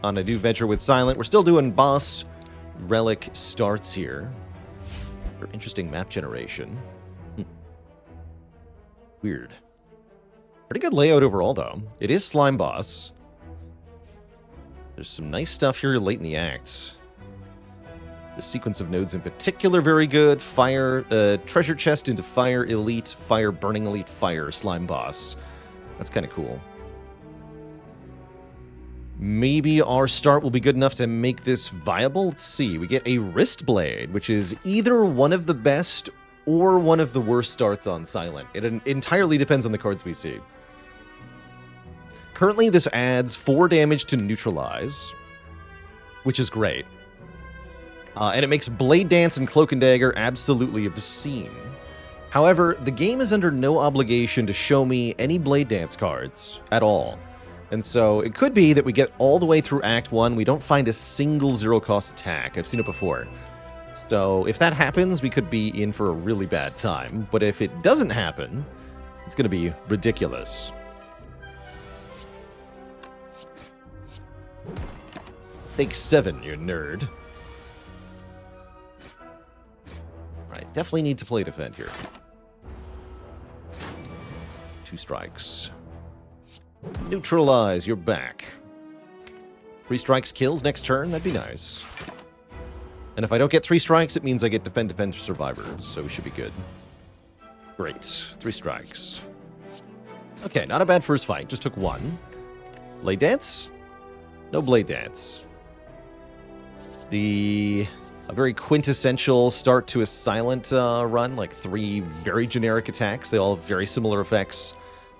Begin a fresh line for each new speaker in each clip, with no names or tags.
on a new venture with Silent. We're still doing boss relic starts here. For interesting map generation. Weird. Pretty good layout overall, though. It is Slime Boss. There's some nice stuff here late in the act. The sequence of nodes in particular, very good. Fire, treasure chest into fire, elite, fire, burning elite, fire, slime boss. That's kind of cool. Maybe our start will be good enough to make this viable. Let's see. We get a wrist blade, which is either one of the best or one of the worst starts on Silent. It entirely depends on the cards we see. Currently, this adds 4 damage to neutralize, which is great. And it makes Blade Dance and Cloak and Dagger absolutely obscene. However, the game is under no obligation to show me any Blade Dance cards at all. And so it could be that we get all the way through Act 1, we don't find a single zero-cost attack. I've seen it before. So if that happens, we could be in for a really bad time. But if it doesn't happen, it's going to be ridiculous. Take 7, you nerd. Alright, definitely need to play defend here. 2 strikes. Neutralize, you're back. 3 strikes kills next turn, that'd be nice. And if I don't get 3 strikes, it means I get defend, defend, survivor, so we should be good. Great, 3 strikes. Okay, not a bad first fight, just took 1. Blade Dance? No Blade Dance. A very quintessential start to a Silent run, like 3 very generic attacks. They all have very similar effects.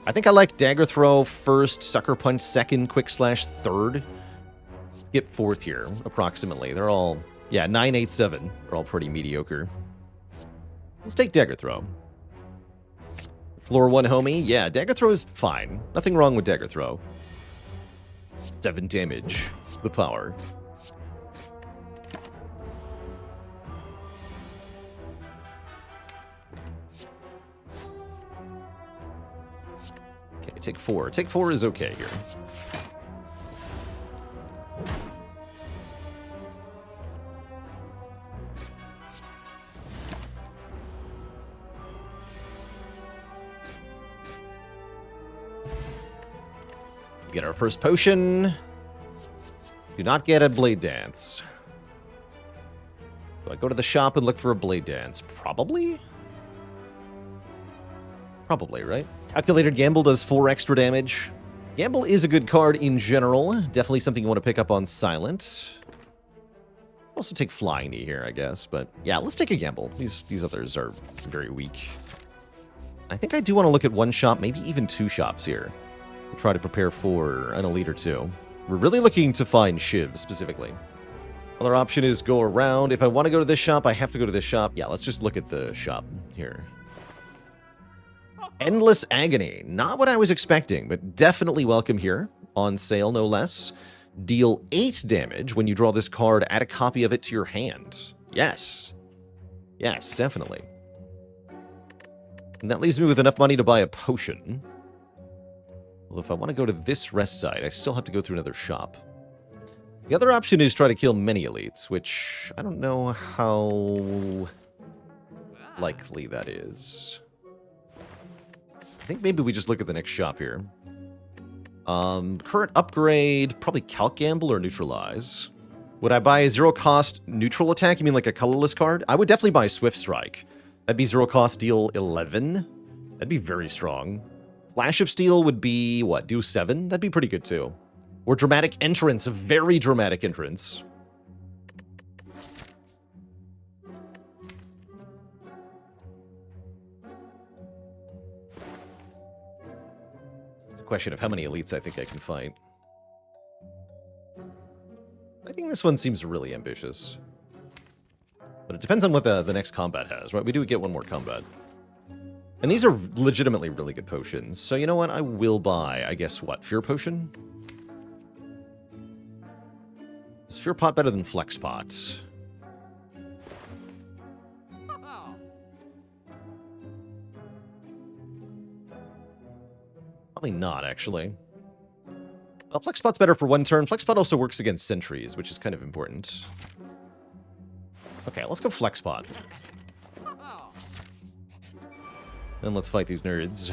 I think I like Dagger Throw first, Sucker Punch second, Quick Slash third. Skip 4th here, approximately. They're all, yeah, 9, 8, 7. They're all pretty mediocre. Let's take Dagger Throw. Floor 1 homie, yeah, Dagger Throw is fine. Nothing wrong with Dagger Throw. 7 damage, the power. Okay, take 4. Take 4 is okay here. Get our first potion. Do not get a Blade Dance. Do I go to the shop and look for a Blade Dance? Probably? Probably, right? Calculated Gamble does 4 extra damage. Gamble is a good card in general. Definitely something you want to pick up on Silent. Also take Flying Knee here, I guess. But yeah, let's take a Gamble. These others are very weak. I think I do want to look at 1 shop, maybe even 2 shops here. Try to prepare for an elite or 2. We're really looking to find Shivs specifically. Other option is go around. If I want to go to this shop, I have to go to this shop. Yeah, let's just look at the shop here. Endless Agony. Not what I was expecting, but definitely welcome here. On sale, no less. Deal 8 damage when you draw this card. Add a copy of it to your hand. Yes. Yes, definitely. And that leaves me with enough money to buy a potion. Well, if I want to go to this rest site, I still have to go through another shop. The other option is try to kill many elites, which I don't know how likely that is. I think maybe we just look at the next shop here. Current upgrade, probably Calc Gamble or Neutralize. Would I buy a 0-cost neutral attack? You mean like a colorless card? I would definitely buy Swift Strike. That'd be 0-cost, deal 11. That'd be very strong. Flash of Steel would be, what, do 7? That'd be pretty good, too. Or Dramatic Entrance, a very dramatic entrance. It's a question of how many elites I think I can fight. I think this one seems really ambitious. But it depends on what the next combat has, right? We do get 1 more combat. And these are legitimately really good potions. So you know what? I will buy, I guess, what? Fear Potion? Is Fear Pot better than Flex Pot? Probably not, actually. Well, Flex Spot's better for 1 turn. Flex Spot also works against sentries, which is kind of important. Okay, let's go Flex Spot. And let's fight these nerds.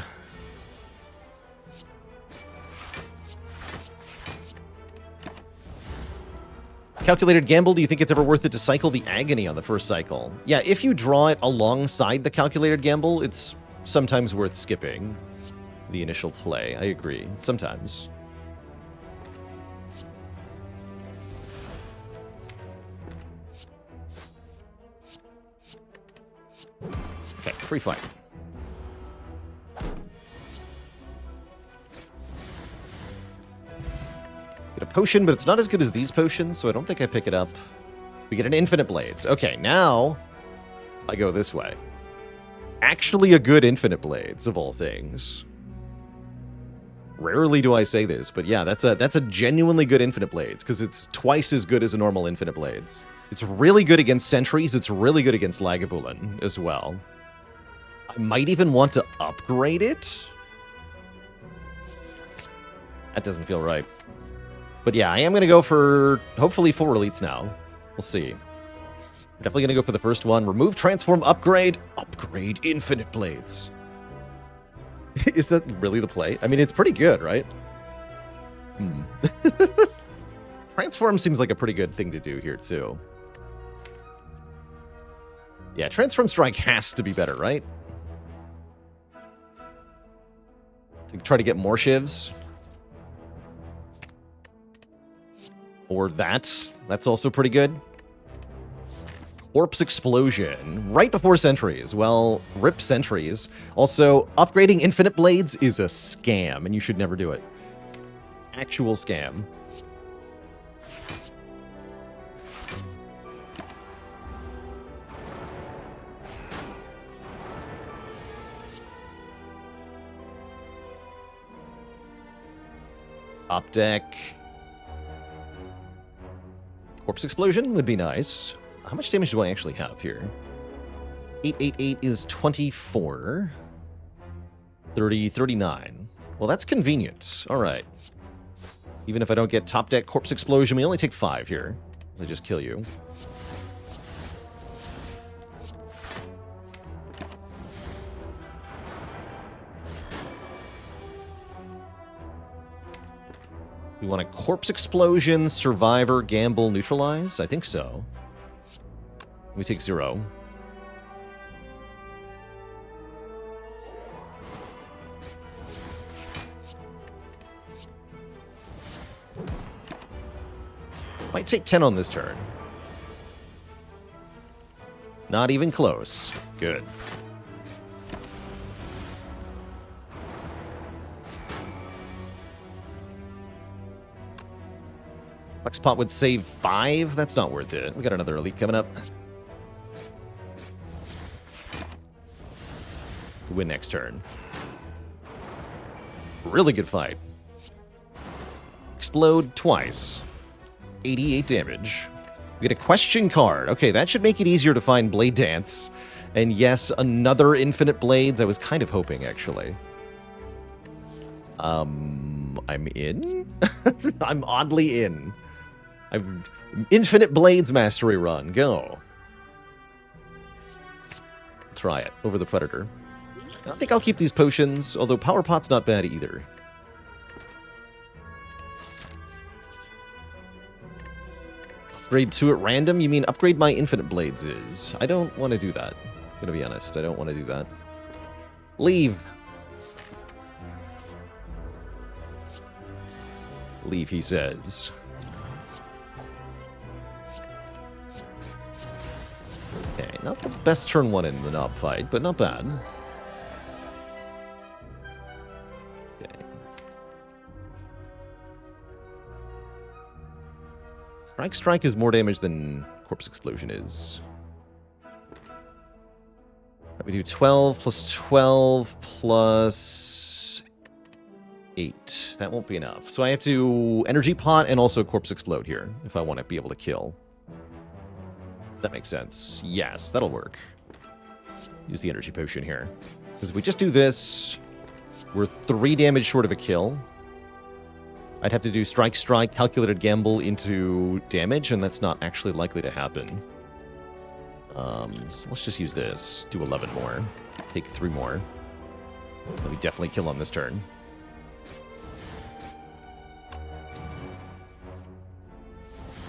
Calculated gamble, do you think it's ever worth it to cycle the agony on the first cycle? Yeah, if you draw it alongside the calculated gamble, it's sometimes worth skipping the initial play. I agree. Sometimes. Okay, free fight. Get a potion, but it's not as good as these potions, so I don't think I pick it up. We get an infinite blades. Okay, now I go this way. Actually a good infinite blades, of all things. Rarely do I say this, but yeah, that's a genuinely good infinite blades, because it's twice as good as a normal infinite blades. It's really good against sentries. It's really good against Lagavulin as well. I might even want to upgrade it. That doesn't feel right. But yeah, I am going to go for, hopefully, 4 elites now. We'll see. Definitely going to go for the first one. Remove, transform, upgrade. Upgrade infinite blades. Is that really the play? I mean, it's pretty good, right? Transform seems like a pretty good thing to do here, too. Yeah, Transform Strike has to be better, right? To try to get more Shivs. Or that's also pretty good. Corpse Explosion, right before sentries. Well, rip sentries. Also, upgrading infinite blades is a scam, and you should never do it. Actual scam. Top deck. Corpse Explosion would be nice. How much damage do I actually have here? 888 is 24. 30, 39. Well, that's convenient. All right. Even if I don't get top deck Corpse Explosion, we only take 5 here. So I just kill you. We want a Corpse Explosion, Survivor, Gamble, Neutralize? I think so. We take 0. Might take 10 on this turn. Not even close. Good. Flexpot would save 5? That's not worth it. We got another elite coming up. Win next turn. Really good fight. Explode twice. 88 damage. We get a question card. Okay, that should make it easier to find Blade Dance. And yes, another Infinite Blades. I was kind of hoping, actually. I'm in? I'm oddly in. I've Infinite Blades Mastery Run. Go. Try it over the Predator. I think I'll keep these potions, although Power Pot's not bad either. Upgrade 2 at random? You mean upgrade my Infinite Blades is? I don't want to do that. I'm gonna be honest, I don't want to do that. Leave! Leave, he says. Okay, not the best turn 1 in the Knob fight, but not bad. Strike is more damage than Corpse Explosion is. We do 12 plus 12 plus 8. That won't be enough. So I have to Energy Pot and also Corpse Explode here if I want to be able to kill. That makes sense. Yes, that'll work. Use the Energy Potion here. Because if we just do this, we're 3 damage short of a kill. I'd have to do strike, strike, calculated gamble into damage, and that's not actually likely to happen. So let's just use this. Do 11 more. Take 3 more. Let me definitely kill on this turn.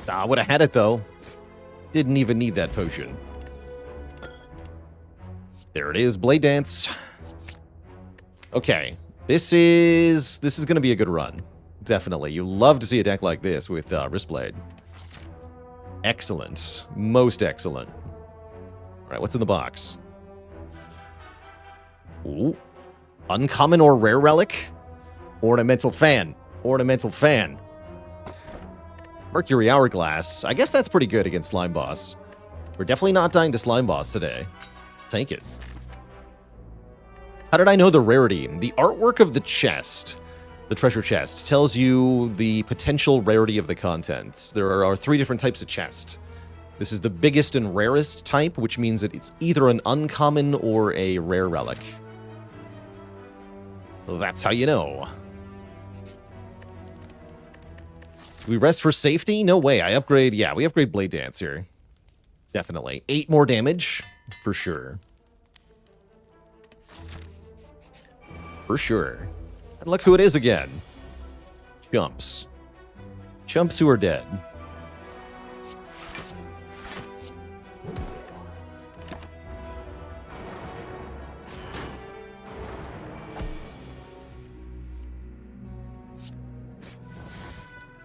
Ah, would have had it, though. Didn't even need that potion. There it is, Blade Dance. Okay, this is going to be a good run. Definitely. You love to see a deck like this with Wristblade. Excellent. Most excellent. All right, what's in the box? Ooh. Uncommon or rare relic? Ornamental fan. Ornamental fan. Mercury Hourglass. I guess that's pretty good against Slime Boss. We're definitely not dying to Slime Boss today. Take it. How did I know the rarity? The artwork of the chest, the treasure chest, tells you the potential rarity of the contents. There are 3 different types of chest. This is the biggest and rarest type, which means that it's either an uncommon or a rare relic. That's how you know. Do we rest for safety? No way. I upgrade. Yeah, we upgrade Blade Dance here. Definitely. 8 more damage. For sure. For sure. And look who it is again. Chumps. Chumps who are dead.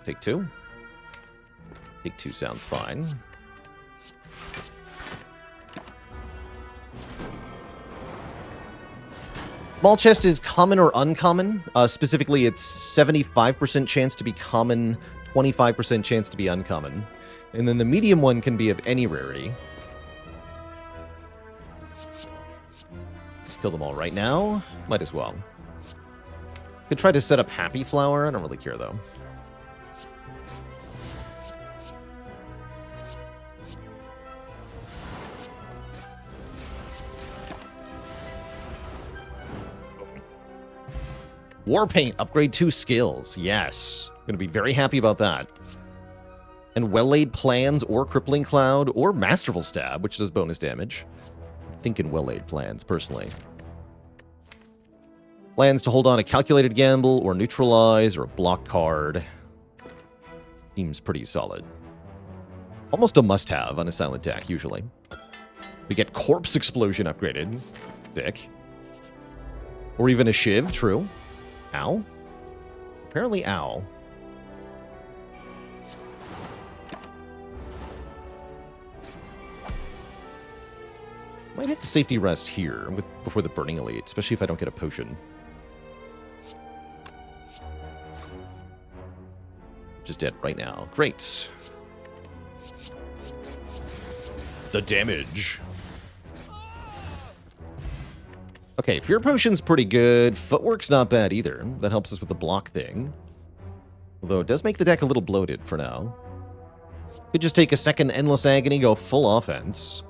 Take 2. Take 2 sounds fine. Small chest is common or uncommon. Specifically, it's 75% chance to be common, 25% chance to be uncommon. And then the medium one can be of any rarity. Just kill them all right now. Might as well. Could try to set up Happy Flower. I don't really care, though. Warpaint, upgrade 2 skills. Yes. I'm going to be very happy about that. And Well-Laid Plans or Crippling Cloud or Masterful Stab, which does bonus damage. I'm thinking Well-Laid Plans, personally. Plans to hold on a Calculated Gamble or Neutralize or a Block card. Seems pretty solid. Almost a must-have on a silent deck, usually. We get Corpse Explosion upgraded. Sick. Or even a Shiv, true. Ow? Apparently ow. Might hit the safety rest here before the Burning Elite, especially if I don't get a potion. Just dead right now. Great. The damage. Okay, Pure Potion's pretty good. Footwork's not bad either. That helps us with the block thing. Although it does make the deck a little bloated for now. Could just take a second Endless Agony, go full offense.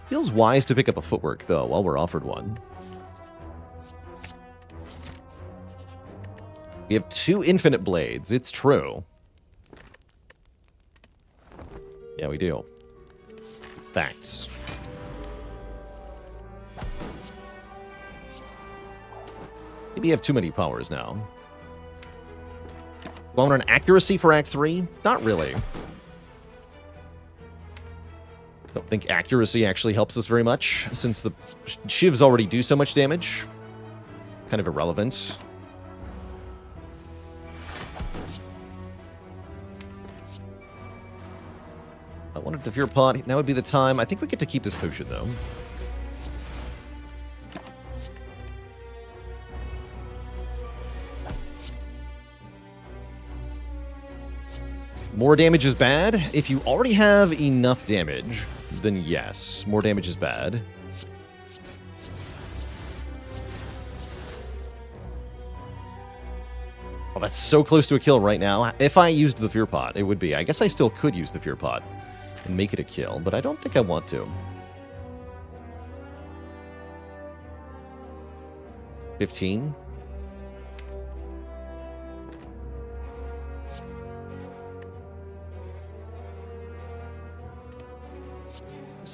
Feels wise to pick up a Footwork, though, while we're offered one. We have 2 Infinite Blades. It's true. Yeah, we do. Facts. Maybe you have too many powers now. Do I want an accuracy for Act 3? Not really. Don't think accuracy actually helps us very much, since the Shivs already do so much damage. Kind of irrelevant. I wanted the Fear Pot. Now would be the time. I think we get to keep this potion, though. More damage is bad. If you already have enough damage, then yes, more damage is bad. Oh, that's so close to a kill right now. If I used the Fear Pot, it would be. I guess I still could use the Fear Pot and make it a kill, but I don't think I want to. 15.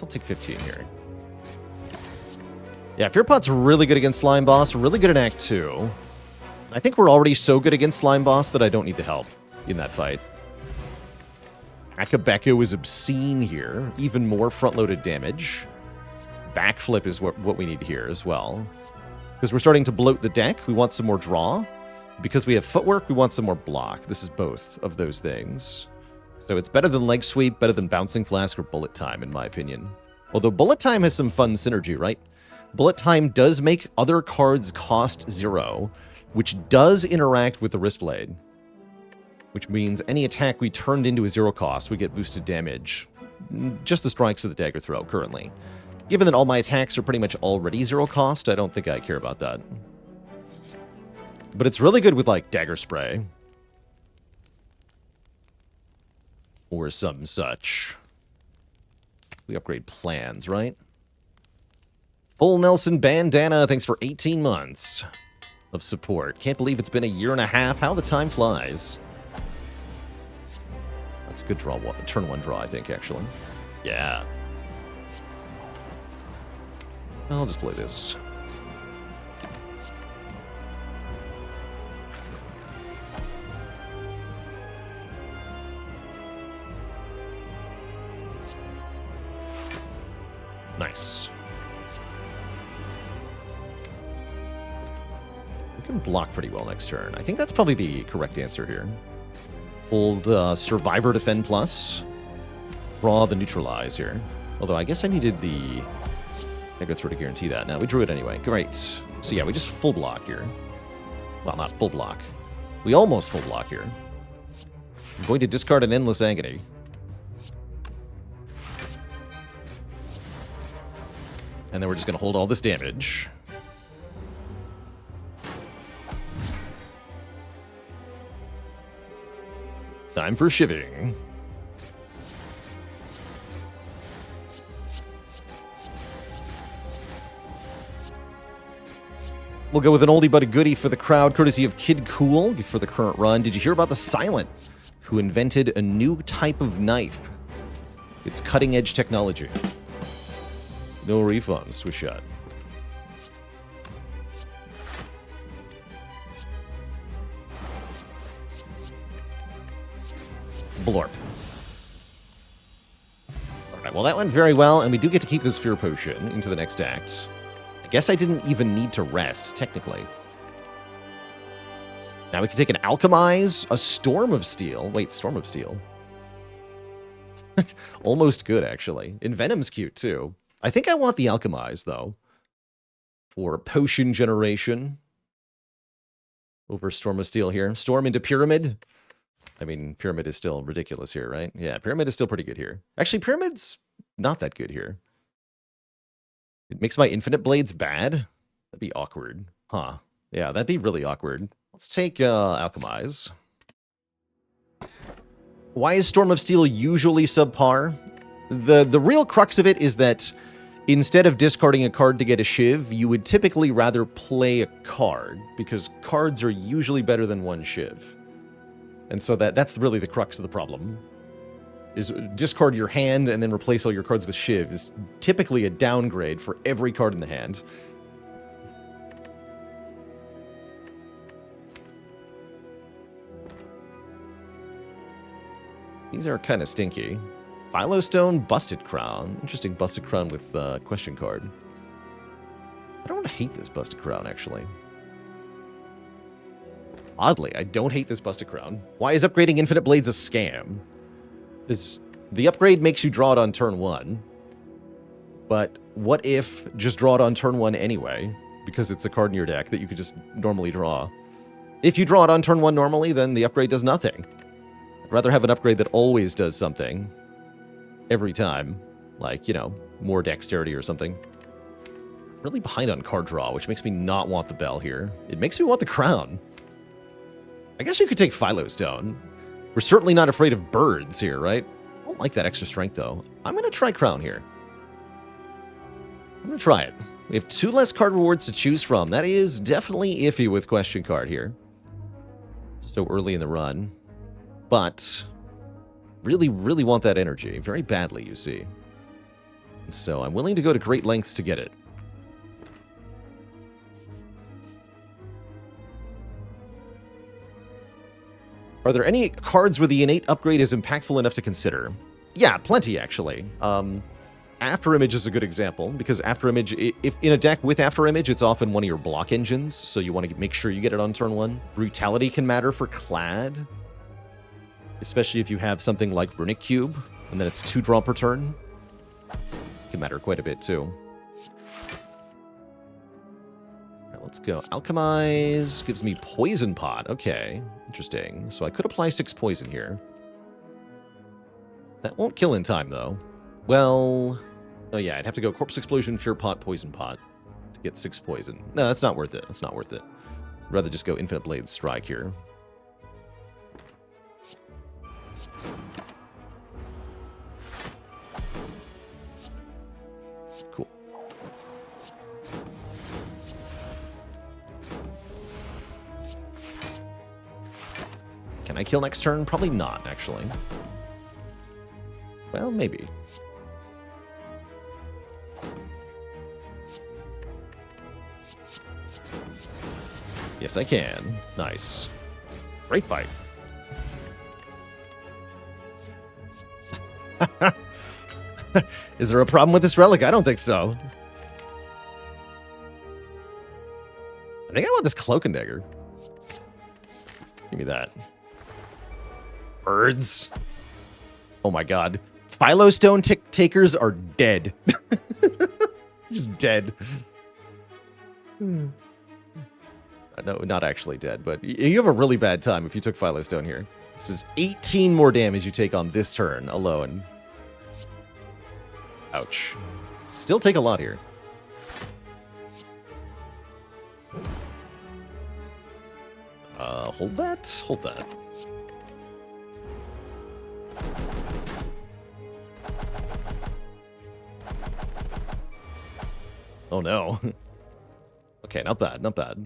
I'll take 15 here. Yeah, Fear Pot's really good against Slime Boss, really good in Act 2. I think we're already so good against Slime Boss that I don't need the help in that fight. Akabeko is obscene here. Even more front-loaded damage. Backflip is what we need here as well. Because we're starting to bloat the deck, we want some more draw. Because we have footwork, we want some more block. This is both of those things. So it's better than Leg Sweep, better than Bouncing Flask or Bullet Time, in my opinion. Although Bullet Time has some fun synergy, right? Bullet Time does make other cards cost 0, which does interact with the Wristblade. Which means any attack we turned into a 0 cost, we get boosted damage. Just the strikes of the Dagger Throw, currently. Given that all my attacks are pretty much already 0 cost, I don't think I care about that. But it's really good with, like, Dagger Spray. Or some such. We upgrade plans, right? Full Nelson Bandana, thanks for 18 months of support. Can't believe it's been a year and a half. How the time flies. That's a good draw. Turn 1 draw, I think, actually. Yeah. I'll just play this. Nice. We can block pretty well next turn. I think that's probably the correct answer here. Hold Survivor Defend Plus. Draw the Neutralize here. Although I guess I needed the Dagger Throw to guarantee that. Now we drew it anyway. Great. So yeah, we just full block here. Well, not full block. We almost full block here. I'm going to discard an Endless Agony. And then we're just going to hold all this damage. Time for shivving. We'll go with an oldie but a goodie for the crowd, courtesy of Kid Cool for the current run. Did you hear about the Silent, who invented a new type of knife? It's cutting-edge technology. No refunds to a shot. Blorp. Alright, well that went very well, and we do get to keep this Fear Potion into the next act. I guess I didn't even need to rest, technically. Now we can take an Alchemize, a Storm of Steel. Wait, Storm of Steel. Almost good, actually. Envenom's cute, too. I think I want the Alchemize, though. For potion generation. Over Storm of Steel here. Storm into Pyramid. I mean, Pyramid is still ridiculous here, right? Yeah, Pyramid is still pretty good here. Actually, Pyramid's not that good here. It makes my Infinite Blades bad? That'd be awkward. Huh. Yeah, that'd be really awkward. Let's take Alchemize. Why is Storm of Steel usually subpar? The real crux of it is that instead of discarding a card to get a Shiv, you would typically rather play a card, because cards are usually better than one Shiv. And so that's really the crux of the problem. Is discard your hand and then replace all your cards with Shiv is typically a downgrade for every card in the hand. These are kind of stinky. Philostone, Busted Crown. Interesting Busted Crown with question card. I don't hate this Busted Crown, actually. Oddly, I don't hate this Busted Crown. Why is upgrading Infinite Blades a scam? The upgrade makes you draw it on turn 1. But what if just draw it on turn 1 anyway? Because it's a card in your deck that you could just normally draw. If you draw it on turn 1 normally, then the upgrade does nothing. I'd rather have an upgrade that always does something. Every time. Like, you know, more dexterity or something. Really behind on card draw, which makes me not want the bell here. It makes me want the crown. I guess you could take Philostone. We're certainly not afraid of birds here, right? I don't like that extra strength, though. I'm going to try crown here. I'm going to try it. We have 2 less card rewards to choose from. That is definitely iffy with question card here. So early in the run. But really, really want that energy. Very badly, you see. So I'm willing to go to great lengths to get it. Are there any cards where the innate upgrade is impactful enough to consider? Yeah, plenty, actually. Afterimage is a good example, because Afterimage, if in a deck with Afterimage, it's often one of your block engines, so you want to make sure you get it on turn 1. Brutality can matter for Clad, especially if you have something like Runic Cube, and then it's 2 draw per turn. Can matter quite a bit, too. Let's go. Alchemize gives me Poison Pot. Okay, interesting. So I could apply 6 poison here. That won't kill in time, though. Well, oh yeah, I'd have to go Corpse Explosion, Fear Pot, Poison Pot to get 6 poison. No, that's not worth it. That's not worth it. I'd rather just go Infinite Blade Strike here. Cool. Can I kill next turn? Probably not, actually. Well, maybe. Yes, I can. Nice. Great fight. Is there a problem with this relic? I don't think so. I think I want this Cloak and Dagger. Give me that. Birds. Oh my god. Philostone takers are dead. Just dead. No, not actually dead, but you have a really bad time if you took Philostone here. This is 18 more damage you take on this turn alone. Ouch. Still take a lot here. Hold that. Hold that. Oh no. Okay, not bad, not bad.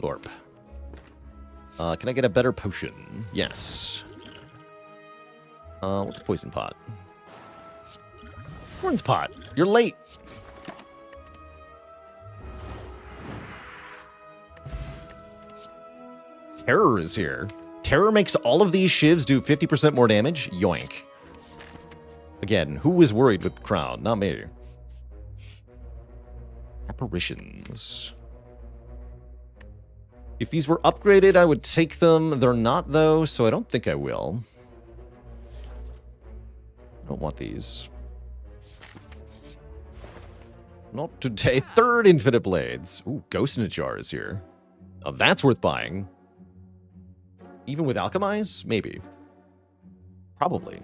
Lorp. Can I get a better potion? Yes. What's Poison Pot? Horns Pot. You're late. Terror is here. Terror makes all of these shivs do 50% more damage? Yoink. Again, who is worried with Crown? Not me. Apparitions. If these were upgraded, I would take them. They're not, though, so I don't think I will. I don't want these. Not today. 3rd Infinite Blades. Ooh, Ghost in a Jar is here. Now that's worth buying. Even with Alchemize? Maybe. Probably.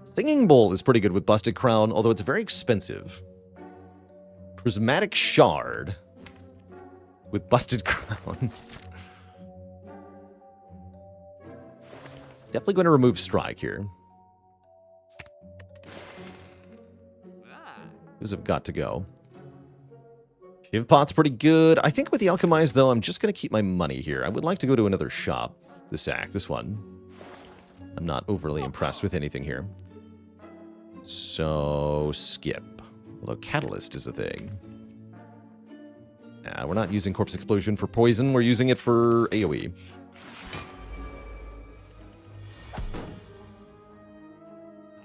Singing Bowl is pretty good with Busted Crown, although it's very expensive. Prismatic Shard with Busted Crown. Definitely going to remove Strike here. Those have got to go. Shiv Pot's pretty good. I think with the Alchemize, though, I'm just going to keep my money here. I would like to go to another shop. This one. I'm not overly impressed with anything here. So, skip. Although Catalyst is a thing. We're not using Corpse Explosion for poison. We're using it for AoE.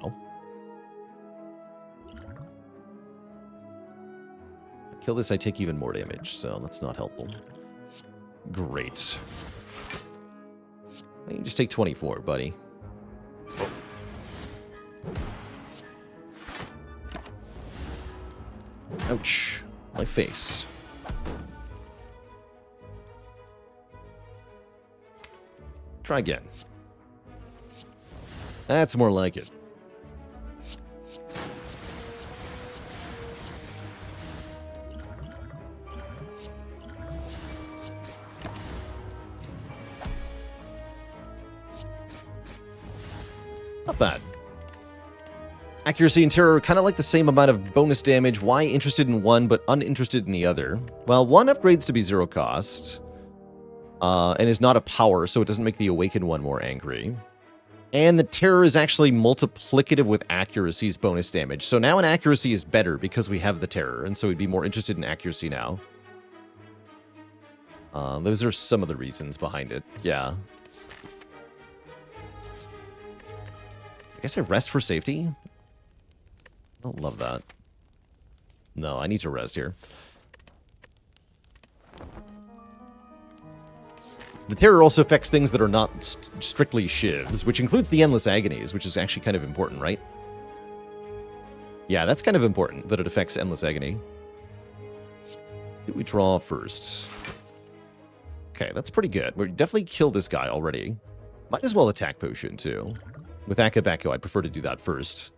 Oh. Kill this, I take even more damage, so that's not helpful. Great. You just take 24, buddy. Ouch. My face. Try again. That's more like it. Not bad. Accuracy and Terror kind of like the same amount of bonus damage. Why interested in one but uninterested in the other? Well, one upgrades to be 0 cost. And is not a power, so it doesn't make the Awakened one more angry. And the terror is actually multiplicative with accuracy's bonus damage. So now an accuracy is better because we have the terror, and so we'd be more interested in accuracy now. Those are some of the reasons behind it. Yeah. I guess I rest for safety? I don't love that. No, I need to rest here. The terror also affects things that are not strictly shivs, which includes the endless agonies, which is actually kind of important, right? Yeah, that's kind of important, that it affects endless agony. What do we draw first? Okay, that's pretty good. We definitely killed this guy already. Might as well attack potion, too. With Akabeko, I'd prefer to do that first.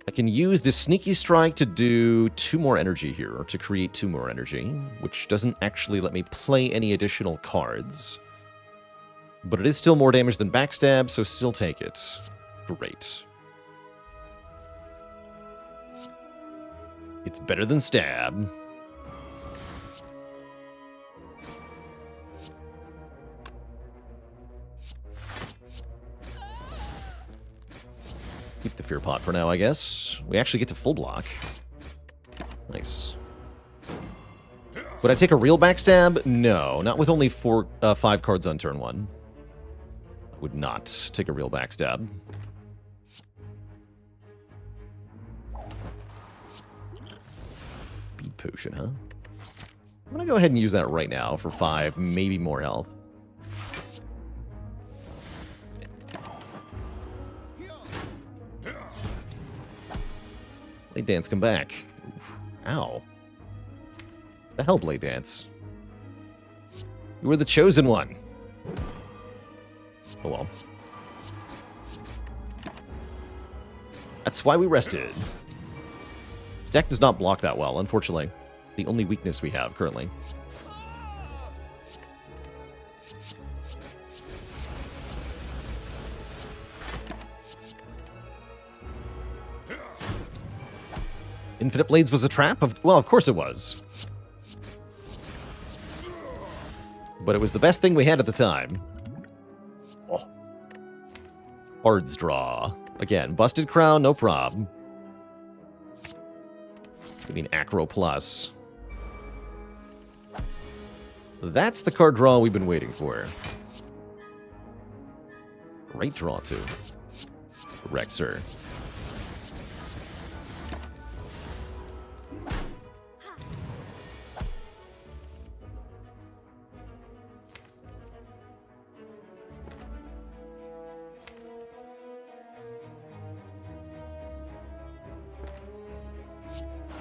I can use this Sneaky Strike to do 2 more energy here, or to create 2 more energy, which doesn't actually let me play any additional cards. But it is still more damage than Backstab, so still take it. Great. It's better than Stab. Keep the Fear Pot for now, I guess. We actually get to full block. Nice. Would I take a real Backstab? No, not with only 5 cards on turn 1. I would not take a real Backstab. Bead Potion, huh? I'm going to go ahead and use that right now for 5, maybe more health. Blade Dance, come back. Oof. Ow. The hell, Blade Dance? You were the chosen one. Oh well. That's why we rested. This deck does not block that well, unfortunately. It's the only weakness we have currently. Infinite Blades was a trap? Well, of course it was. But it was the best thing we had at the time. Oh. Cards draw. Again, Busted Crown, no prob. I mean, Acro Plus. That's the card draw we've been waiting for. Great draw, too. Rexer.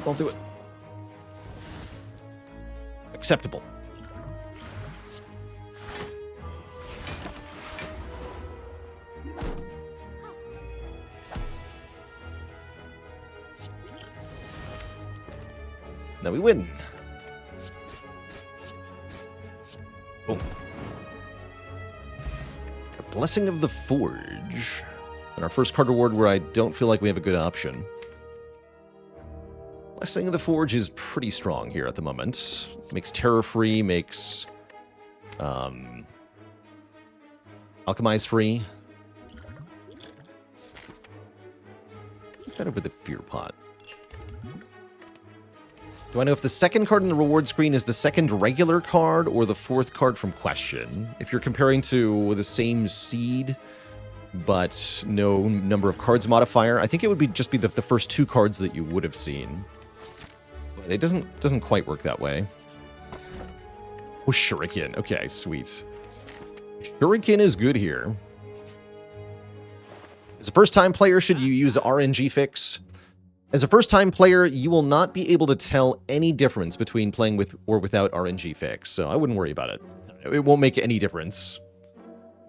I'll do it. Acceptable. Now we win. Boom. The Blessing of the Forge. And our first card reward where I don't feel like we have a good option. Blessing of the Forge is pretty strong here at the moment. Makes terror free, makes Alchemize free. Better with the Fear Pot. Do I know if the second card in the reward screen is the second regular card or the 4th card from Question? If you're comparing to the same seed, but no number of cards modifier, I think it would be just be the first 2 cards that you would have seen. But it doesn't quite work that way. Oh, Shuriken. Okay, sweet. Shuriken is good here. As a first-time player, should you use RNG Fix? As a first-time player, you will not be able to tell any difference between playing with or without RNG Fix, so I wouldn't worry about it. It won't make any difference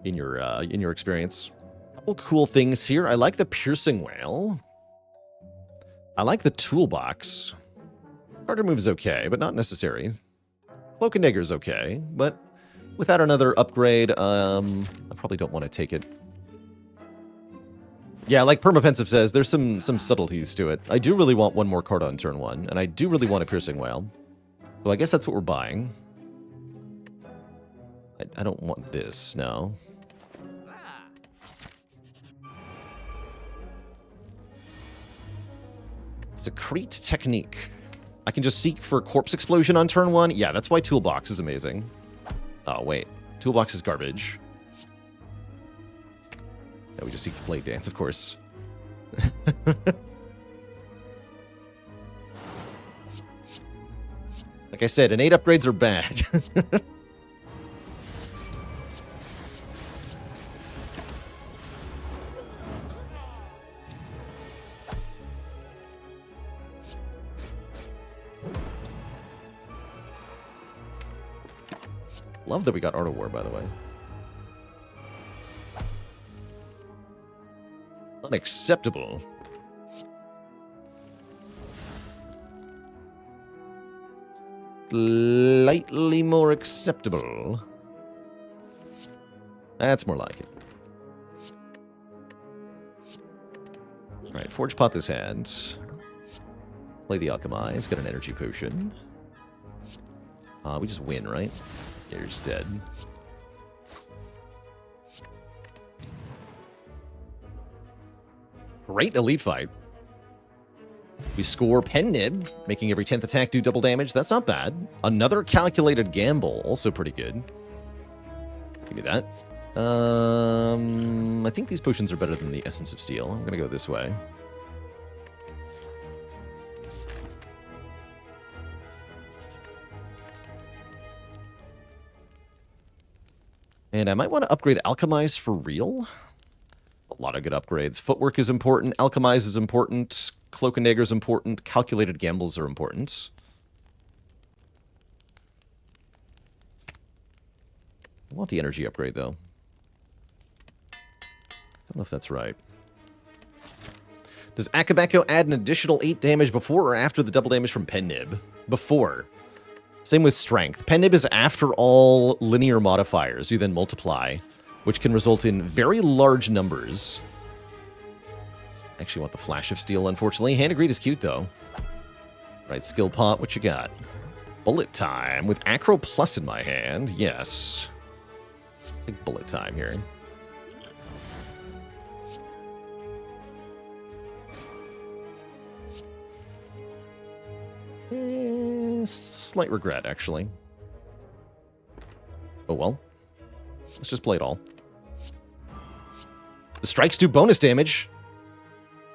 in your experience. A couple cool things here. I like the Piercing Wail. I like the Toolbox. Carter move is okay, but not necessary. Cloak and Dagger is okay, but without another upgrade, I probably don't want to take it. Yeah, like Permapensive says, there's some subtleties to it. I do really want one more card on turn 1, and I do really want a Piercing Wail. So I guess that's what we're buying. I don't want this, no. Secrete technique. I can just seek for corpse explosion on turn 1. Yeah, that's why toolbox is amazing. Oh, wait. Toolbox is garbage. Yeah, we just seek for blade dance, of course. Like I said, innate upgrades are bad. Love that we got Art of War, by the way. Unacceptable. Slightly more acceptable. That's more like it. Alright, Forge Pot this hand. Play the Alchemize, get an energy potion. We just win, right? You're just dead. Great elite fight. We score Pen Nib, making every 10th attack do double damage. That's not bad. Another calculated gamble, also pretty good. Give me that. I think these potions are better than the Essence of Steel. I'm gonna go this way. And I might want to upgrade Alchemize for real. A lot of good upgrades. Footwork is important. Alchemize is important. Cloak and Dagger is important. Calculated gambles are important. I want the energy upgrade, though. Don't know if that's right. Does Akabeko add an additional 8 damage before or after the double damage from Pen Nib? Before. Same with Strength. Pen Nib is after all linear modifiers. You then multiply, which can result in very large numbers. Actually want the Flash of Steel, unfortunately. Hand of Greed is cute, though. Right, Skill Pot, what you got? Bullet Time with Acro Plus in my hand. Yes. Take Bullet Time here. Slight regret, actually. Oh well. Let's just play it all. The strikes do bonus damage,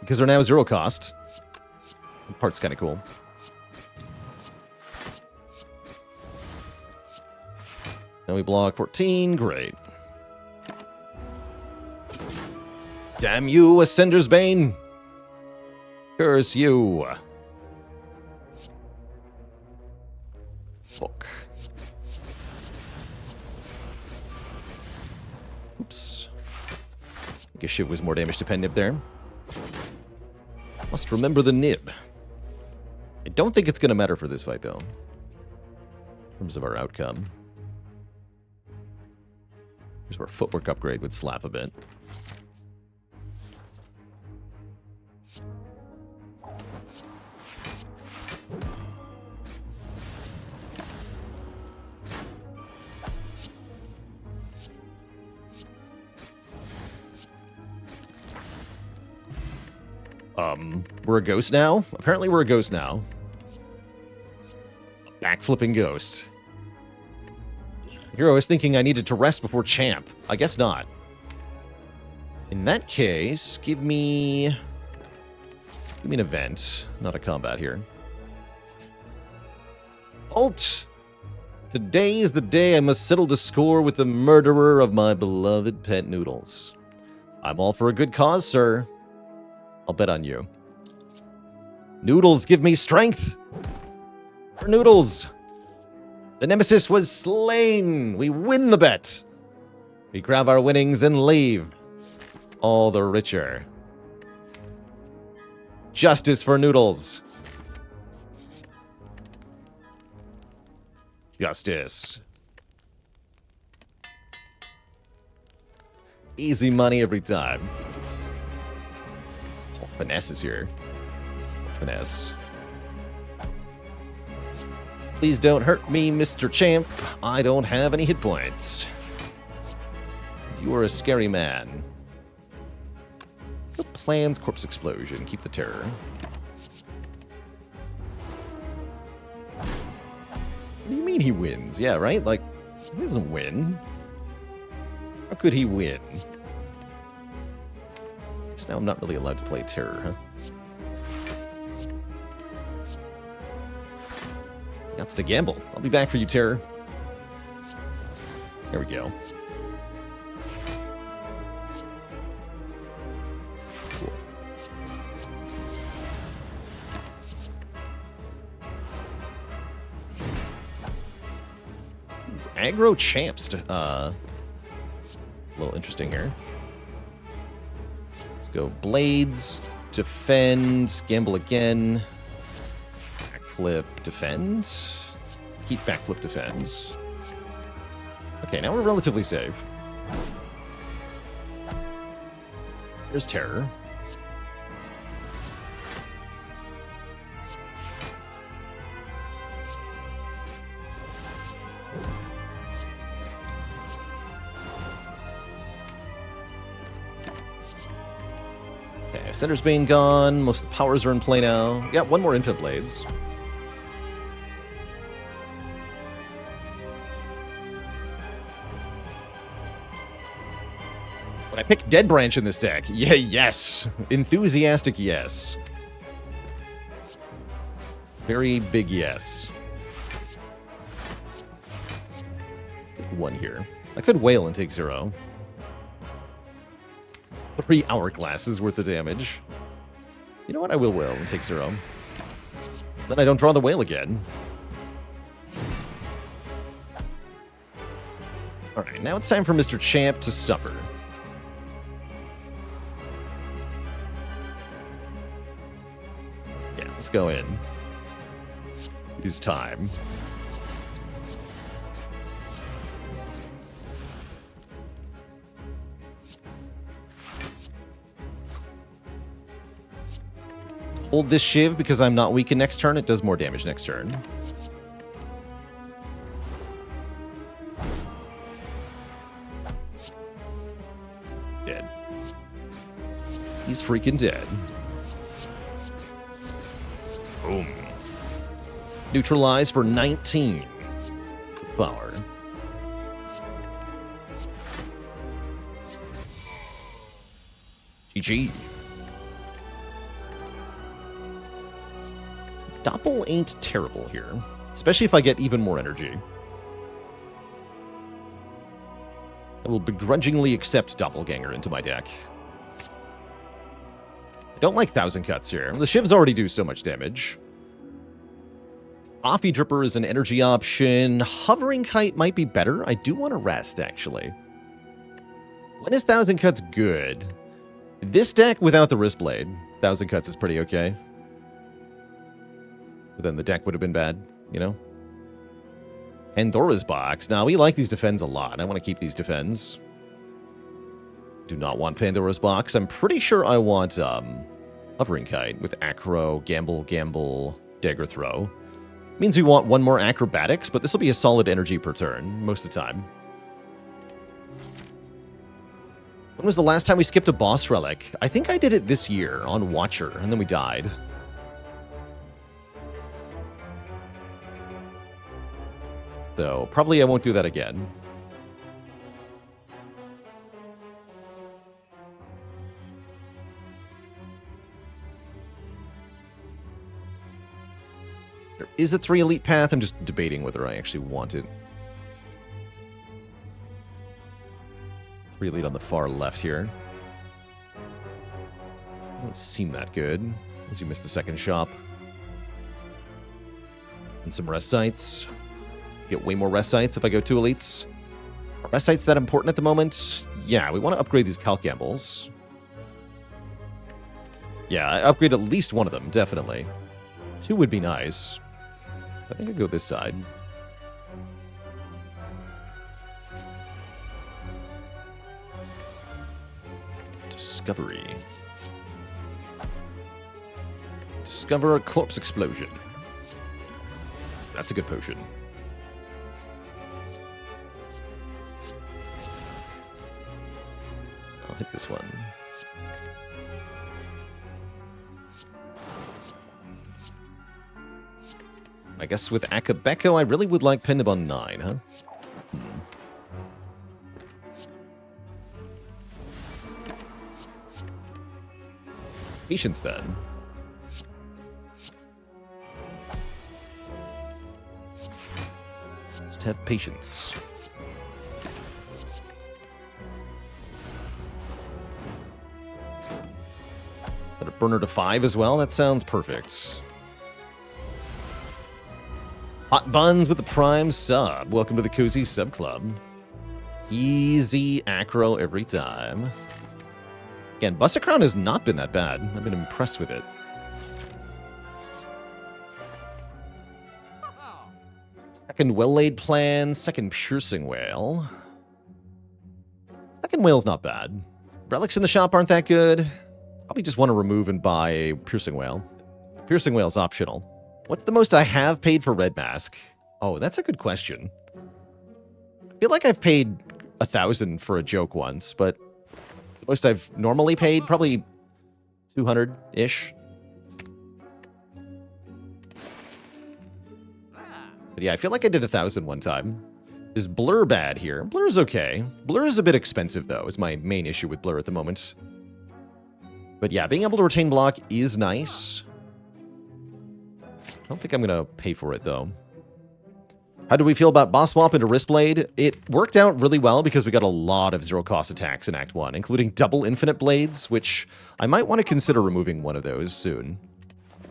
because they're now 0 cost. The part's kind of cool. Now we block 14. Great. Damn you, Ascender's Bane! Curse you! Fuck. Oops. I guess Shiv was more damage to Pen Nib there. Must remember the nib. I don't think it's going to matter for this fight, though. In terms of our outcome. Here's where Footwork upgrade would slap a bit. We're a ghost now? Apparently we're a ghost now. A backflipping ghost. Hero was thinking I needed to rest before champ. I guess not. In that case, give me an event, not a combat here. Alt! Today is the day I must settle the score with the murderer of my beloved pet Noodles. I'm all for a good cause, sir. I'll bet on you. Noodles, give me strength! For Noodles! The nemesis was slain! We win the bet! We grab our winnings and leave. All the richer. Justice for Noodles! Justice. Easy money every time. Oh, finesse is here. Finesse. Please don't hurt me, Mr. Champ. I don't have any hit points. You are a scary man. The plans, corpse explosion. Keep the terror. mean he wins? Yeah, right? Like, he doesn't win. How could he win? So now I'm not really allowed to play terror, huh? That's to gamble. I'll be back for you, terror. There we go. Cool. Aggro champs. A little interesting here. Let's go blades, defend, gamble again. Backflip, defend. Keep backflip, defend. Okay, now we're relatively safe. There's terror. Okay, Center's Bane gone. Most of the powers are in play now. Yeah, one more Infinite Blades. But I picked Dead Branch in this deck. Yeah, yes. Enthusiastic yes. Very big yes. One here. I could Wail and take 0. 3 hourglasses worth of damage. You know what? I will Wail and take 0. Then I don't draw the Wail again. Alright, now it's time for Mr. Champ to suffer. Yeah, let's go in. It is time. Hold this Shiv because I'm not weakened next turn. It does more damage next turn. Dead. He's freaking dead. Boom. Neutralize for 19. Power. GG. Doppel ain't terrible here, especially if I get even more energy. I will begrudgingly accept Doppelganger into my deck. I don't like 1000 Cuts here. The Shivs already do so much damage. Coffee Dripper is an energy option. Hovering Kite might be better. I do want to rest, actually. When is 1000 Cuts good? This deck without the Wrist Blade, 1000 Cuts is pretty okay. But then the deck would have been bad, you know? Pandora's Box. Now, we like these defends a lot. I want to keep these defends. Do not want Pandora's Box. I'm pretty sure I want Hovering Kite with Acro, Gamble, Dagger Throw. Means we want one more Acrobatics, but this will be a solid energy per turn, most of the time. When was the last time we skipped a boss relic? I think I did it this year on Watcher, and then we died. So, probably I won't do that again. There is a 3 elite path. I'm just debating whether I actually want it. 3 elite on the far left here. Doesn't seem that good, as you missed the second shop. And some rest sites. Get way more rest sites if I go 2 elites. Are rest sites that important at the moment? Yeah, we want to upgrade these Calc Gambles. Yeah, I upgrade at least one of them, definitely. 2 would be nice. I think I'd go this side. Discovery. Discover a corpse explosion. That's a good potion. I'll hit this one. I guess with Akabeko, I really would like Pendib on 9, huh? Patience, then. Just have patience. Set a burner to 5 as well. That sounds perfect. Hot Buns with the Prime sub. Welcome to the Cozy Sub Club. Easy acro every time. Again, Buster Crown has not been that bad. I've been impressed with it. Second well-laid plan, second piercing whale. Second whale's not bad. Relics in the shop aren't that good. Probably just want to remove and buy a piercing whale. Piercing whale's optional. What's the most I have paid for Red Mask? Oh, that's a good question. I feel like I've paid 1,000 for a joke once, but the most I've normally paid, probably 200-ish. But yeah, I feel like I did 1,000 one time. Is Blur bad here? Blur is okay. Blur is a bit expensive, though, is my main issue with Blur at the moment. But yeah, being able to retain block is nice. I don't think I'm going to pay for it, though. How do we feel about boss swap into Wristblade? It worked out really well because we got a lot of zero-cost attacks in Act 1, including double infinite blades, which I might want to consider removing one of those soon.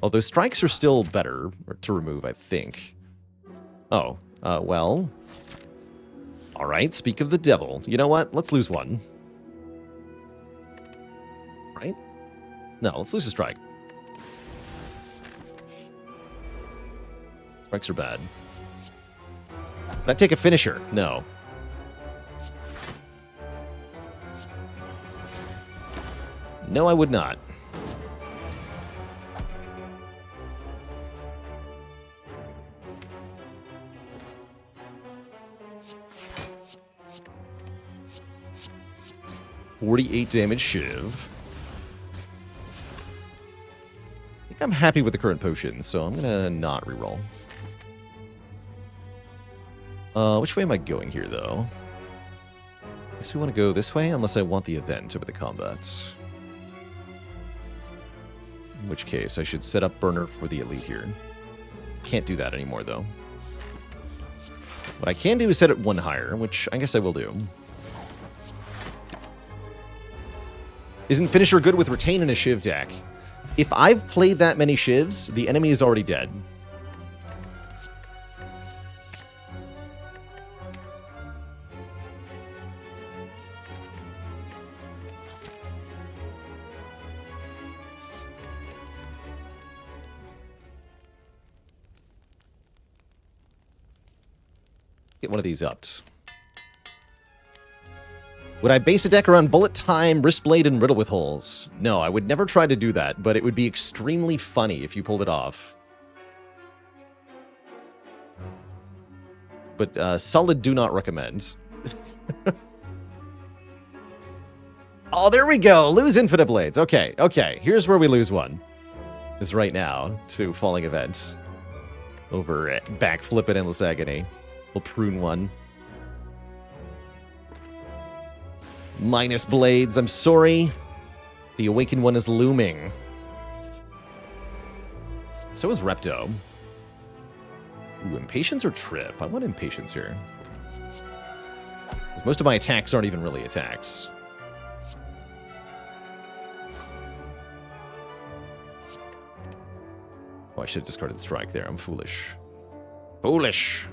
Although strikes are still better to remove, I think. Oh, well. All right, speak of the devil. You know what? Let's lose one. Right? No, let's lose a strike. Strikes are bad. Would I take a finisher? No. No, I would not. $48 damage Shiv. I think I'm happy with the current potion, so I'm gonna not reroll. Which way am I going here, though? I guess we want to go this way, unless I want the event over the combat. In which case, I should set up burner for the elite here. Can't do that anymore, though. What I can do is set it one higher, which I guess I will do. Isn't Finisher good with Retain in a Shiv deck? If I've played that many Shivs, the enemy is already dead. Get one of these upped. Would I base a deck around Bullet Time, Wristblade, and Riddle with Holes? No, I would never try to do that, but it would be extremely funny if you pulled it off. But solid do not recommend. Oh, there we go. Lose Infinite Blades. Okay, okay. Here's where we lose one. Is right now to Falling Event. Over Backflip and Endless Agony. We'll prune one. Minus blades, I'm sorry. The Awakened one is looming. So is Repto. Ooh, Impatience or Trip? I want Impatience here. Because most of my attacks aren't even really attacks. Oh, I should have discarded Strike there. I'm foolish. Foolish!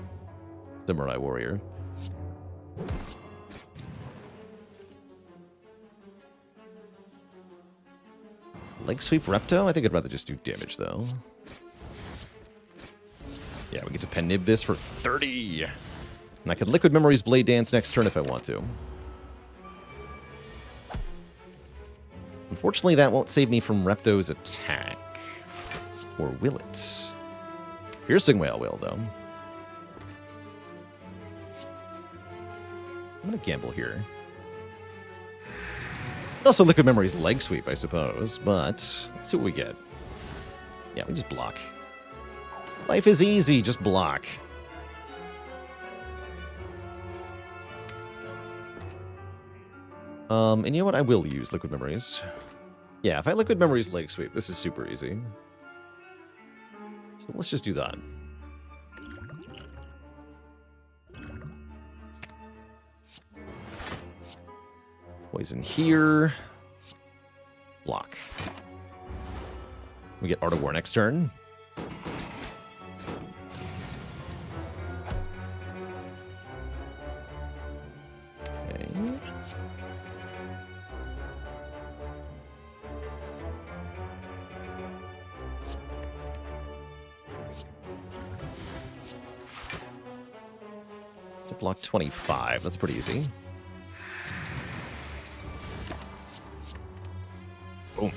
Samurai Warrior. Leg Sweep Repto? I think I'd rather just do damage, though. Yeah, we get to Pen-Nib this for 30! And I can Liquid Memories Blade Dance next turn if I want to. Unfortunately, that won't save me from Repto's attack. Or will it? Piercing Whale will, though. I'm going to gamble here. Also, Liquid Memory's Leg Sweep, I suppose, but let's see what we get. Yeah, we just block. Life is easy, just block. And you know what? I will use Liquid Memories. Yeah, if I Liquid Memories Leg Sweep, this is super easy. So let's just do that. Poison here. Block. We get Art of War next turn. Okay. To block 25. That's pretty easy. Boom.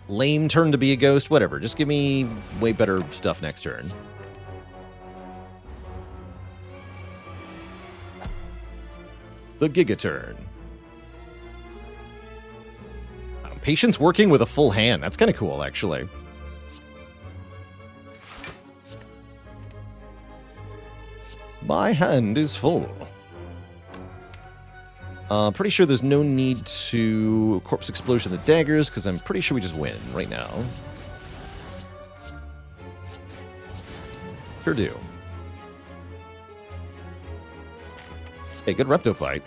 Lame turn to be a ghost, whatever. Just give me way better stuff next turn. The Giga turn. Patience working with a full hand. That's kind of cool, actually. My hand is full. Pretty sure there's no need to Corpse Explosion the daggers, because I'm pretty sure we just win right now. Sure do. Hey, good Repto fight.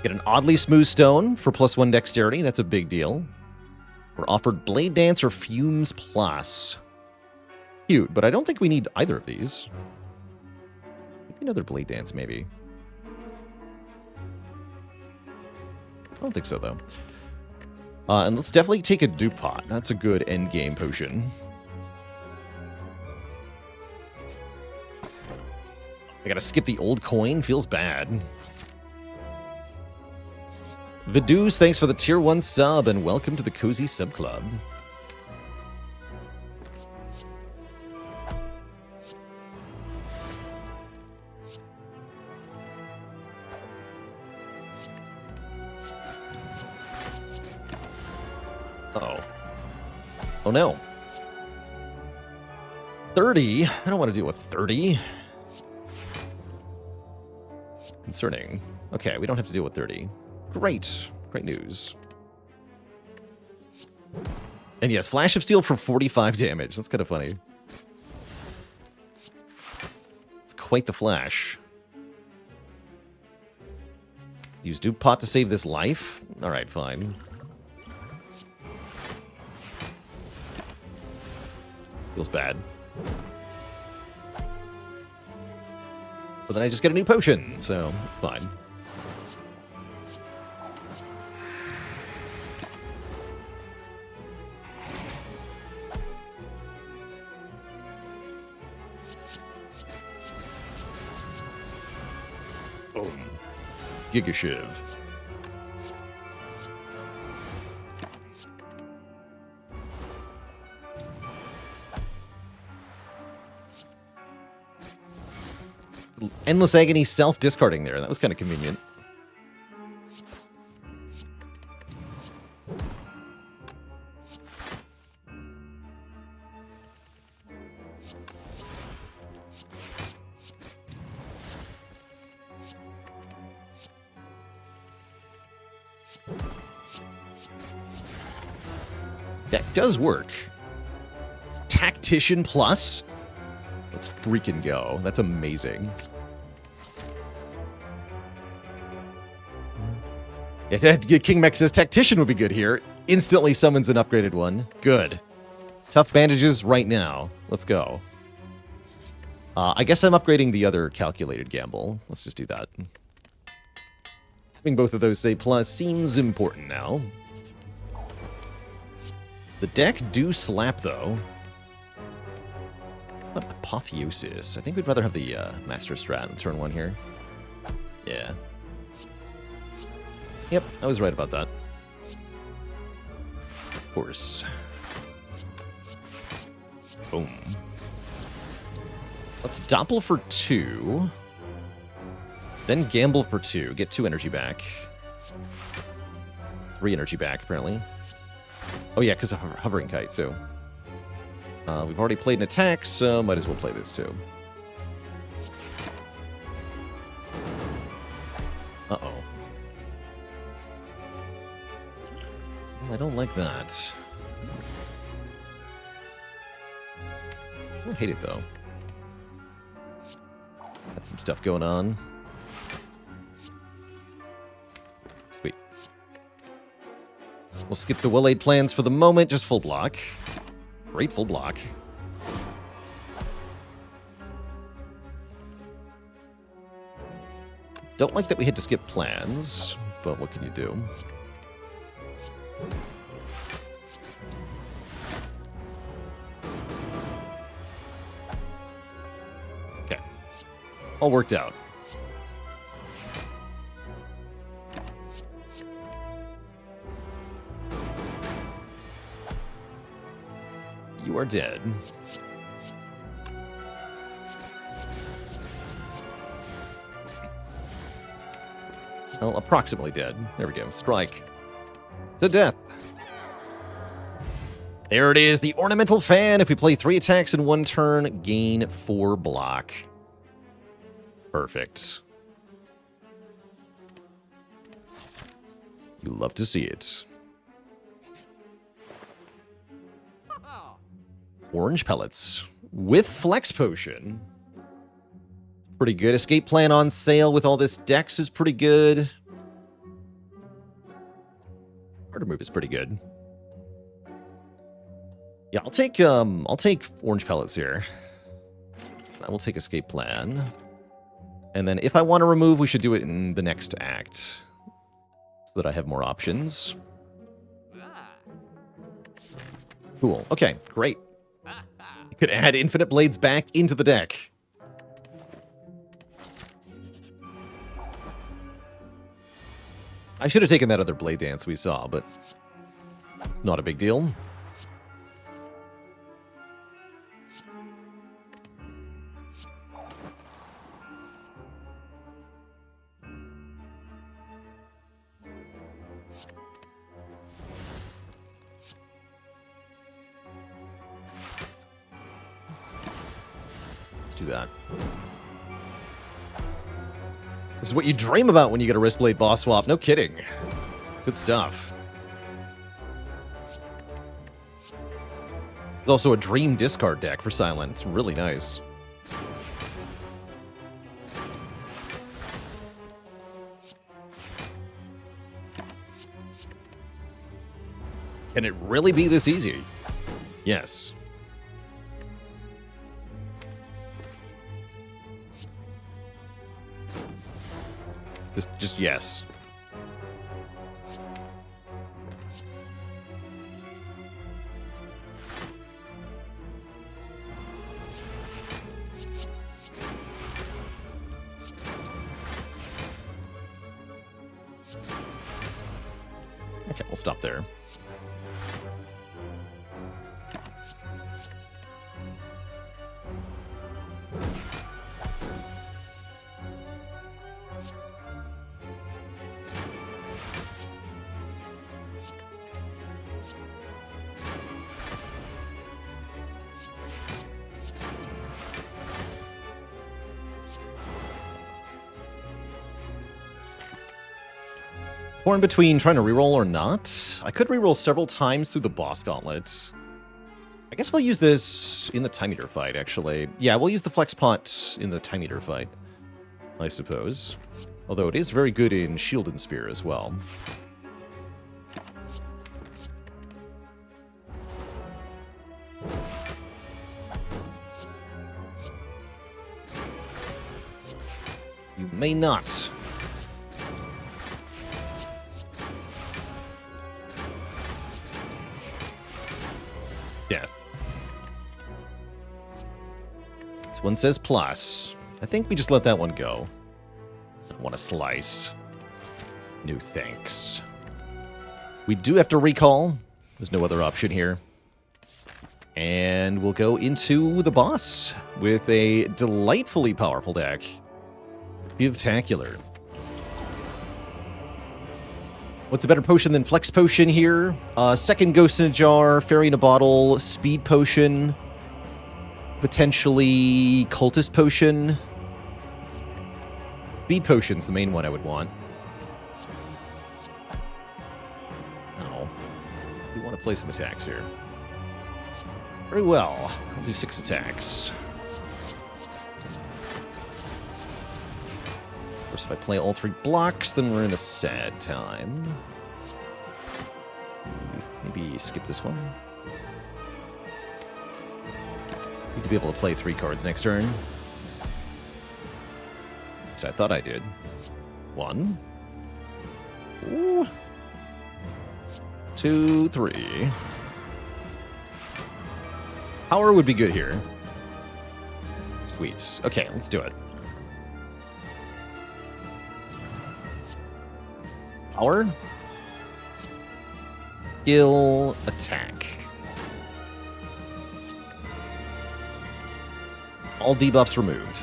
Get an oddly smooth stone for +1 dexterity. That's a big deal. We're offered Blade Dance or Fumes Plus. Cute, but I don't think we need either of these. Maybe another Blade Dance, maybe. I don't think so, though. And let's definitely take a Dupont. That's a good endgame potion. I gotta skip the old coin. Feels bad. Viduz, thanks for the tier 1 sub, and welcome to the Cozy Sub Club. Uh-oh. Oh no. 30? I don't want to deal with 30. Concerning. Okay, we don't have to deal with 30. Great. Great news. And yes, Flash of Steel for 45 damage. That's kind of funny. It's quite the flash. Use Dupont to save this life? Alright, fine. Feels bad. But then I just get a new potion, so it's fine. Giga Shiv. Endless Agony self-discarding there. That was kind of convenient. That does work. Tactician Plus? Let's freaking go. That's amazing. Yeah, King Mech says Tactician would be good here. Instantly summons an upgraded one. Good. Tough bandages right now. Let's go. I guess I'm upgrading the other calculated gamble. Let's just do that. Having both of those say plus seems important now. The deck do slap, though. What Apotheosis? I think we'd rather have the Master Strat on turn 1 here. Yeah. Yep, I was right about that. Of course. Boom. Let's doppel for 2. Then gamble for 2. Get 2 energy back. 3 energy back, apparently. Oh yeah, because of hovering kite, too. We've already played an attack, so might as well play this, too. Uh-oh. Well, I don't like that. I don't hate it, though. Got some stuff going on. Sweet. We'll skip the well-laid plans for the moment, just full block. Great full block. Don't like that we had to skip plans, but what can you do? Okay. All worked out. You are dead. Well, approximately dead. There we go. Strike. To death. There it is, the Ornamental Fan. If we play 3 attacks in 1 turn, gain 4 block. Perfect. You love to see it. Orange pellets with Flex Potion. Pretty good. Escape plan on sale with all this Dex is pretty good. Harder move is pretty good. Yeah, I'll take orange pellets here. I will take escape plan. And then if I want to remove, we should do it in the next act. So that I have more options. Cool. Okay, great. You could add Infinite Blades back into the deck. I should have taken that other Blade Dance we saw, but not a big deal. Let's do that. This is what you dream about when you get a Wristblade boss swap. No kidding. It's good stuff. It's also a dream discard deck for Silent. It's really nice. Can it really be this easy? Yes. Just yes. Okay, we'll stop there. Torn between trying to reroll or not. I could reroll several times through the boss gauntlet. I guess we'll use this in the Time Eater fight, actually. Yeah, we'll use the Flex Pot in the Time Eater fight, I suppose. Although it is very good in Shield and Spear as well. You may not. Yeah. This one says plus. I think we just let that one go. I want a slice. No thanks. We do have to recall. There's no other option here. And we'll go into the boss with a delightfully powerful deck. Spectacular. What's a better potion than Flex Potion here? Second Ghost in a Jar, Fairy in a Bottle, Speed Potion, potentially Cultist Potion. Speed Potion's the main one I would want. Oh. We want to play some attacks here. Very well. I'll do 6 attacks. Of course, if I play all 3 blocks, then we're in a sad time. Maybe skip this one. Need to be able to play 3 cards next turn. So I thought I did. 1. Ooh. 2, 3. Power would be good here. Sweet. Okay, let's do it. Power. Skill. Attack. All debuffs removed.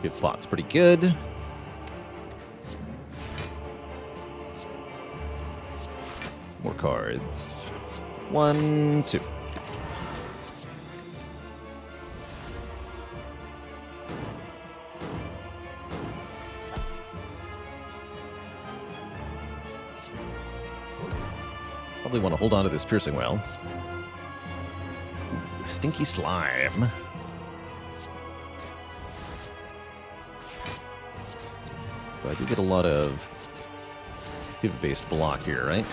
Give bot's pretty good. More cards. 1, 2. Probably want to hold on to this piercing whale. Ooh, stinky slime. But I do get a lot of pivot-based block here, right?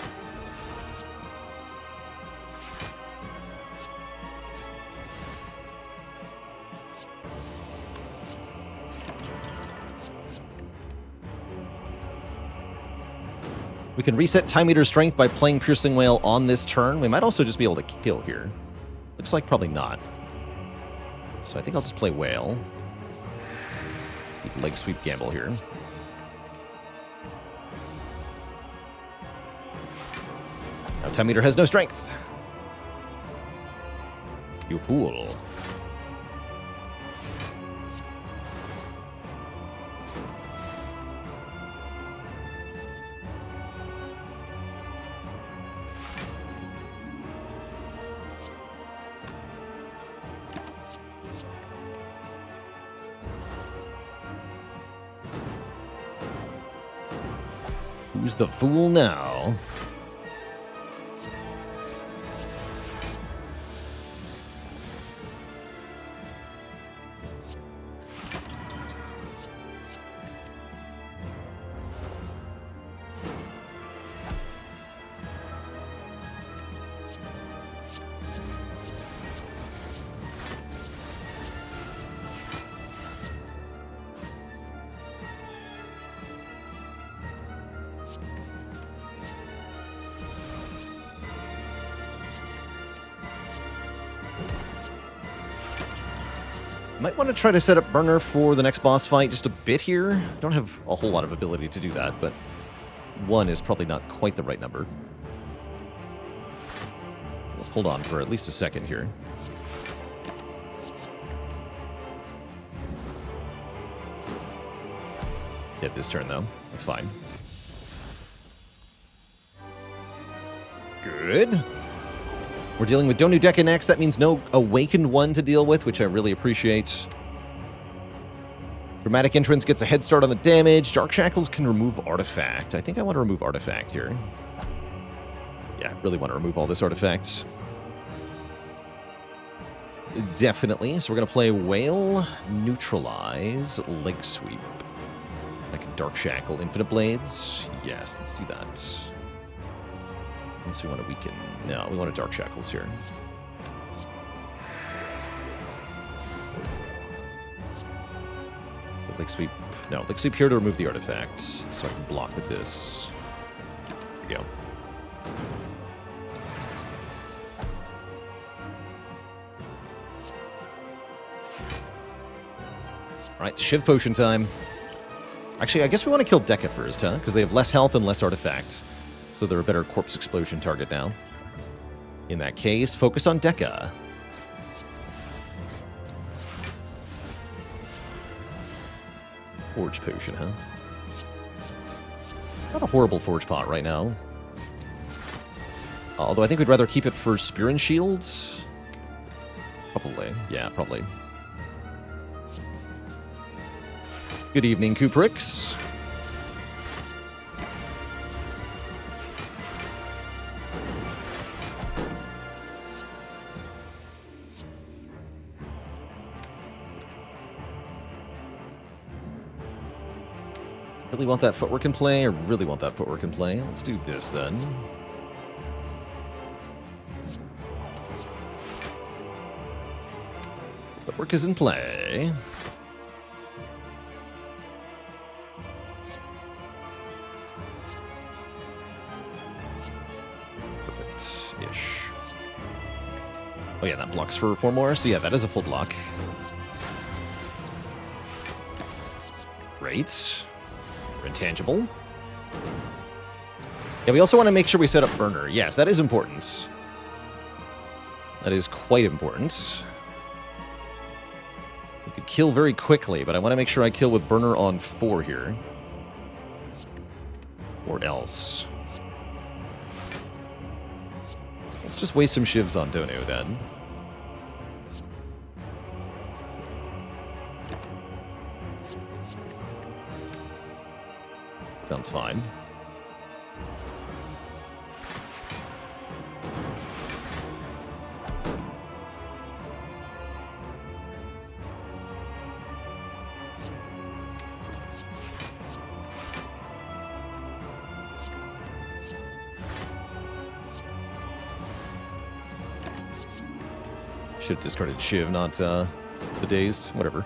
We can reset Time Eater's strength by playing Piercing Whale on this turn. We might also just be able to kill here. Looks like probably not. So I think I'll just play Whale. Leg sweep gamble here. Now Time Eater has no strength. You fool. Who's the fool now? Might want to try to set up Burner for the next boss fight just a bit here. Don't have a whole lot of ability to do that, but 1 is probably not quite the right number. Let's hold on for at least a second here. Hit this turn, though. That's fine. Good. We're dealing with Donu Deca next. That means no Awakened one to deal with, which I really appreciate. Dramatic Entrance gets a head start on the damage. Dark Shackles can remove Artifact. I think I want to remove Artifact here. Yeah, I really want to remove all this Artifacts. Definitely. So we're going to play Whale, Neutralize, Leg Sweep. I can Dark Shackle, Infinite Blades. Yes, let's do that. Unless we want to weaken. No, we want to Dark Shackles here. Leg Sweep. No, Leg Sweep here to remove the artifact. So I can block with this. There we go. Alright, Shiv potion time. Actually, I guess we want to kill Dekka first, huh? Because they have less health and less artifacts. So they're a better corpse explosion target now. In that case, focus on Dekka. Forge potion, huh? Not a horrible forge pot right now. Although I think we'd rather keep it for Spear and Shield. Probably. Yeah, probably. Good evening, Kuprix. Really want that footwork in play? I really want that footwork in play. Let's do this then. Footwork is in play. Perfect-ish. Oh yeah, that blocks for 4 more, so yeah, that is a full block. Great. We're intangible. Yeah, we also want to make sure we set up burner. Yes, that is important. That is quite important. We could kill very quickly, but I want to make sure I kill with burner on 4 here. Or else. Let's just waste some shivs on Donu then. Sounds fine. Should have discarded Shiv, not the Dazed. Whatever.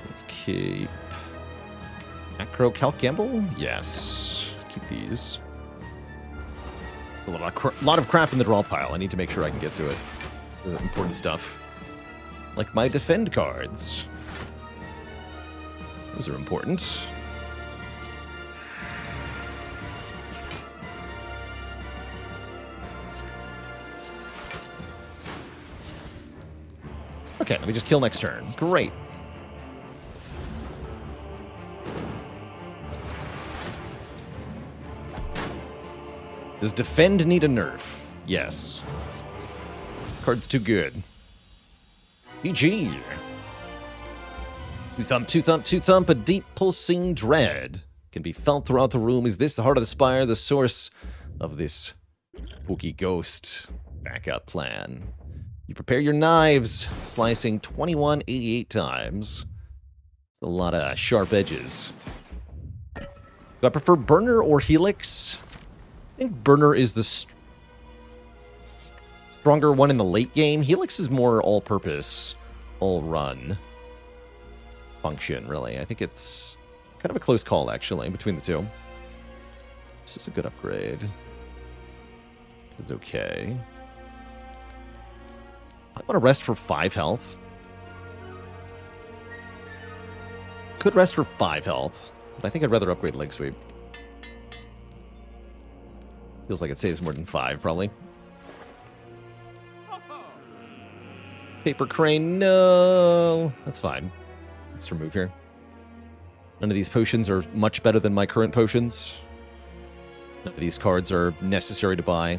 Let's keep... Macro Calc Gamble? Yes. Keep these. It's a lot of crap in the draw pile. I need to make sure I can get to it. The important stuff. Like my defend cards. Those are important. Okay, let me just kill next turn. Great. Does defend need a nerf? Yes. Card's too good. GG. Two thump, two thump, two thump, a deep pulsing dread can be felt throughout the room. Is this the heart of the spire, the source of this spooky ghost backup plan? You prepare your knives, slicing 2188 times. It's a lot of sharp edges. Do I prefer burner or helix? I think burner is the stronger one in the late game. Helix is more all-purpose, all-run function, really. I think it's kind of a close call, actually, between the two. This is a good upgrade. This is okay. I want to rest for 5 health. Could rest for 5 health, but I think I'd rather upgrade leg sweep. Feels like it saves more than 5, probably. Paper crane, no. That's fine. Let's remove here. None of these potions are much better than my current potions. None of these cards are necessary to buy.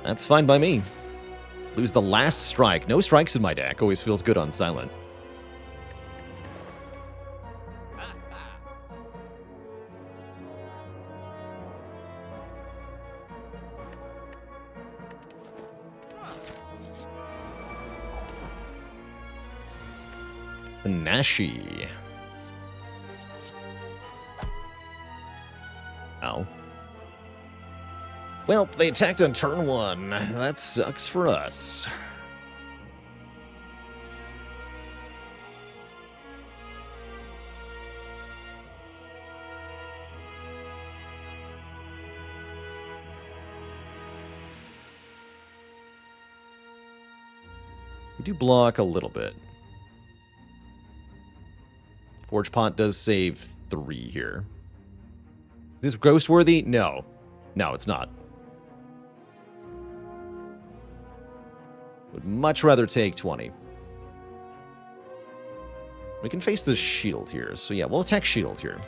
That's fine by me. Lose the last strike. No strikes in my deck. Always feels good on silent. Nashi. Ow. Well, they attacked on turn 1. That sucks for us. We do block a little bit. Forge Pot does save 3 here. Is this ghost worthy? No. No, it's not. Would much rather take 20. We can face the shield here. So yeah, we'll attack shield here.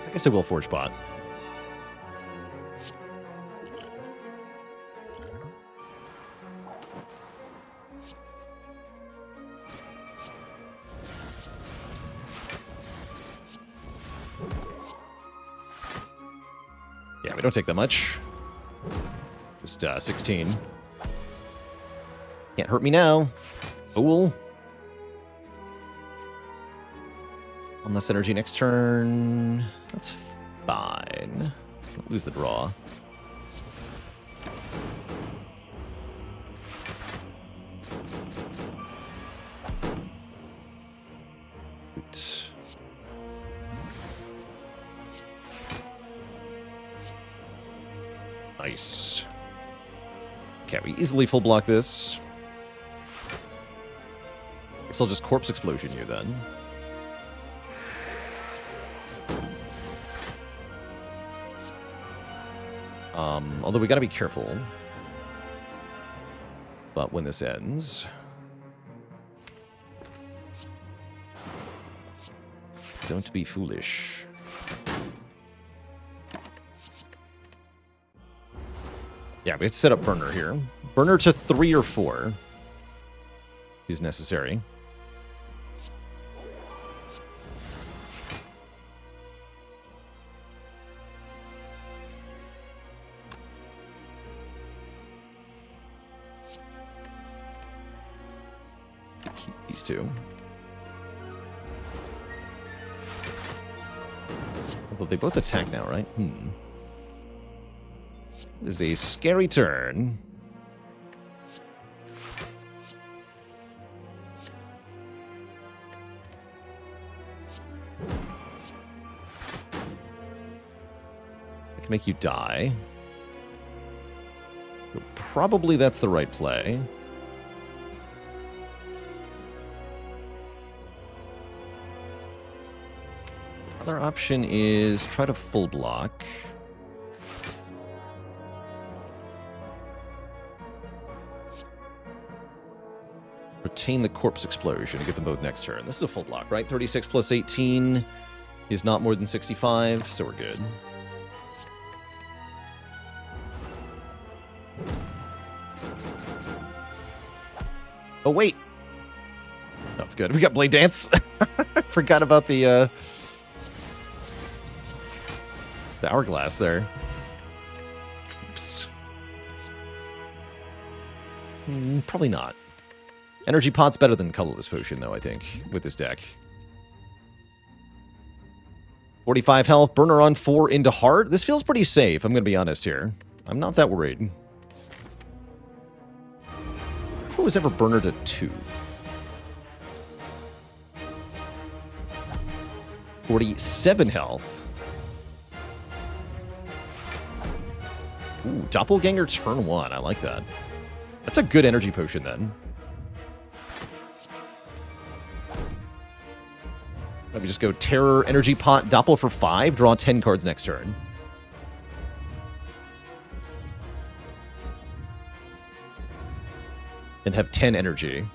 I guess I will Forge Pot. Yeah, we don't take that much. Just 16. Can't hurt me now. Fool. Unless energy next turn. That's fine. Don't lose the draw. Sweet. Nice. Okay, we easily full block this. Guess I'll just corpse explosion you then. Although we gotta be careful. But when this ends... Don't be foolish. Yeah, we have to set up burner here. Burner to 3 or 4 is necessary. Keep these 2. Although they both attack now, right? This is a scary turn. I can make you die. So probably that's the right play. Other option is try to full block. Retain the corpse explosion to get them both next turn. This is a full block, right? 36 plus 18 is not more than 65, so we're good. Oh, wait. That's good. We got Blade Dance. I forgot about the hourglass there. Oops. Probably not. Energy Pot's better than Colorless Potion, though, I think, with this deck. 45 health, burner on 4 into heart. This feels pretty safe, I'm going to be honest here. I'm not that worried. Who was ever burner to 2? 47 health. Ooh, Doppelganger turn 1. I like that. That's a good energy potion, then. Let me just go Terror, Energy Pot, Doppel for 5. Draw 10 cards next turn. And have 10 energy.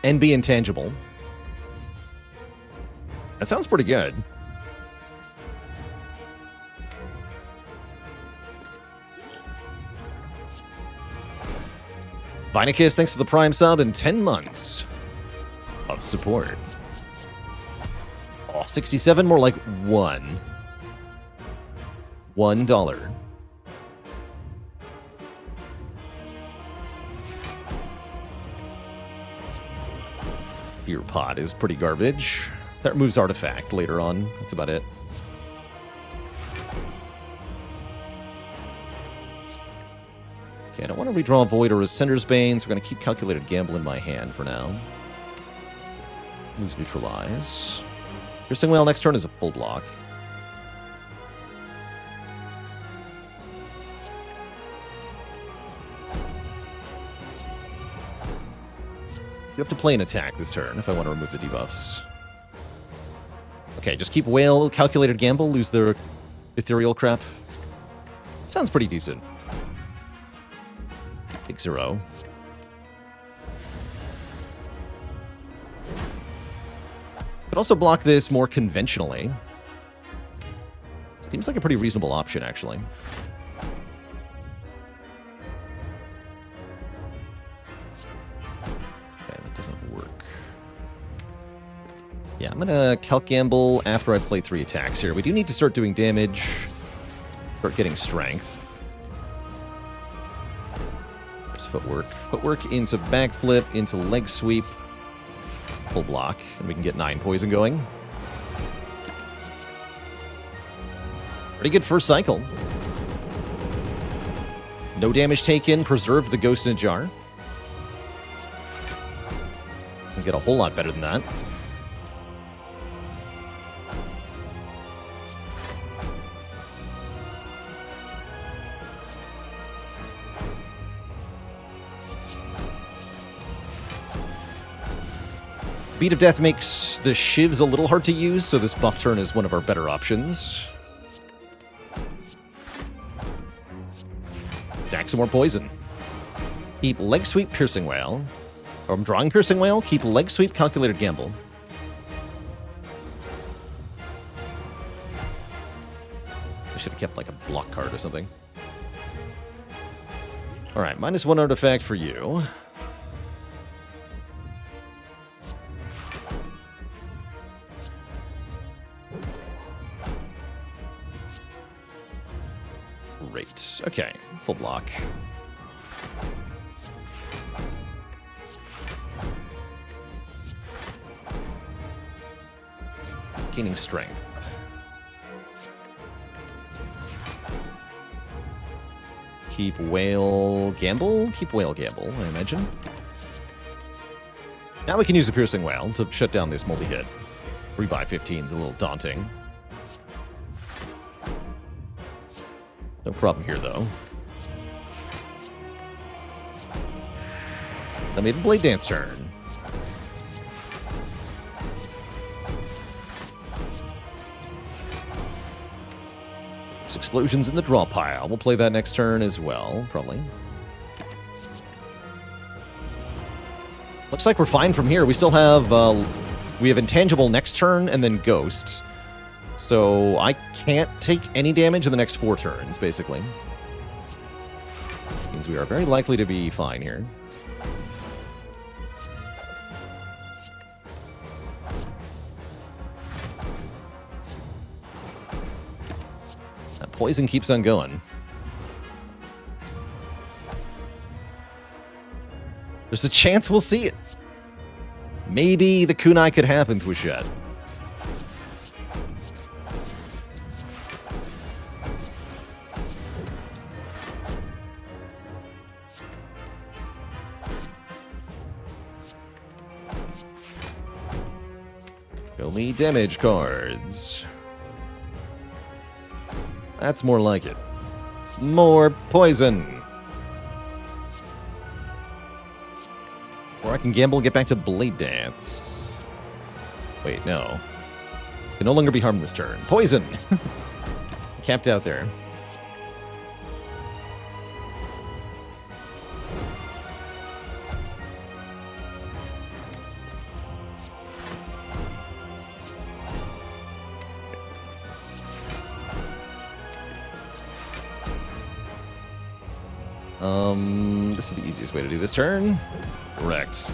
And be intangible. That sounds pretty good. Vinicus, thanks for the Prime sub and 10 months of support. Oh, 67, more like 1. $1. Beer Pot is pretty garbage. That removes artifact later on. That's about it. Okay, I don't want to redraw Void or Ascender's Bane, so we're going to keep Calculated Gamble in my hand for now. Moves Neutralize. Piercing Whale next turn is a full block. You have to play an attack this turn if I want to remove the debuffs. Okay, just keep Whale, Calculated Gamble, lose the ethereal crap. Sounds pretty decent. Take 0. Could also block this more conventionally. Seems like a pretty reasonable option, actually. Okay, that doesn't work. Yeah, I'm gonna Calc Gamble after I play 3 attacks here. We do need to start doing damage. Start getting strength. There's footwork. Footwork into backflip, into leg sweep. Full block, and we can get 9 poison going. Pretty good first cycle. No damage taken, preserved the ghost in a jar. Doesn't get a whole lot better than that. Beat of Death makes the Shivs a little hard to use, so this buff turn is one of our better options. Stack some more poison. Keep Leg Sweep, Piercing Whale. Or I'm drawing Piercing Whale, keep Leg Sweep, Calculated Gamble. I should have kept like a block card or something. Alright, -1 artifact for you. Great. Okay, full block. Gaining strength. Keep Whale Gamble? Keep Whale Gamble, I imagine. Now we can use a Piercing Whale to shut down this multi-hit. 3x15 is a little daunting. No problem here, though. I made a Blade Dance turn. There's explosions in the draw pile. We'll play that next turn as well, probably. Looks like we're fine from here. We still have, we have Intangible next turn and then Ghost. So I can't take any damage in the next 4 turns, basically. Means we are very likely to be fine here. That poison keeps on going. There's a chance we'll see it. Maybe the kunai could happen to a shot. Show me damage cards. That's more like it. More poison. Or I can gamble and get back to Blade Dance. Wait, no. Can no longer be harmed this turn. Poison! Capped out there. This is the easiest way to do this turn. Correct.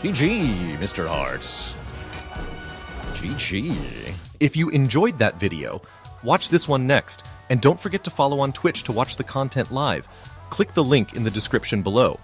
GG, Mr. Hearts. GG.
If you enjoyed that video, watch this one next, and don't forget to follow on Twitch to watch the content live. Click the link in the description below.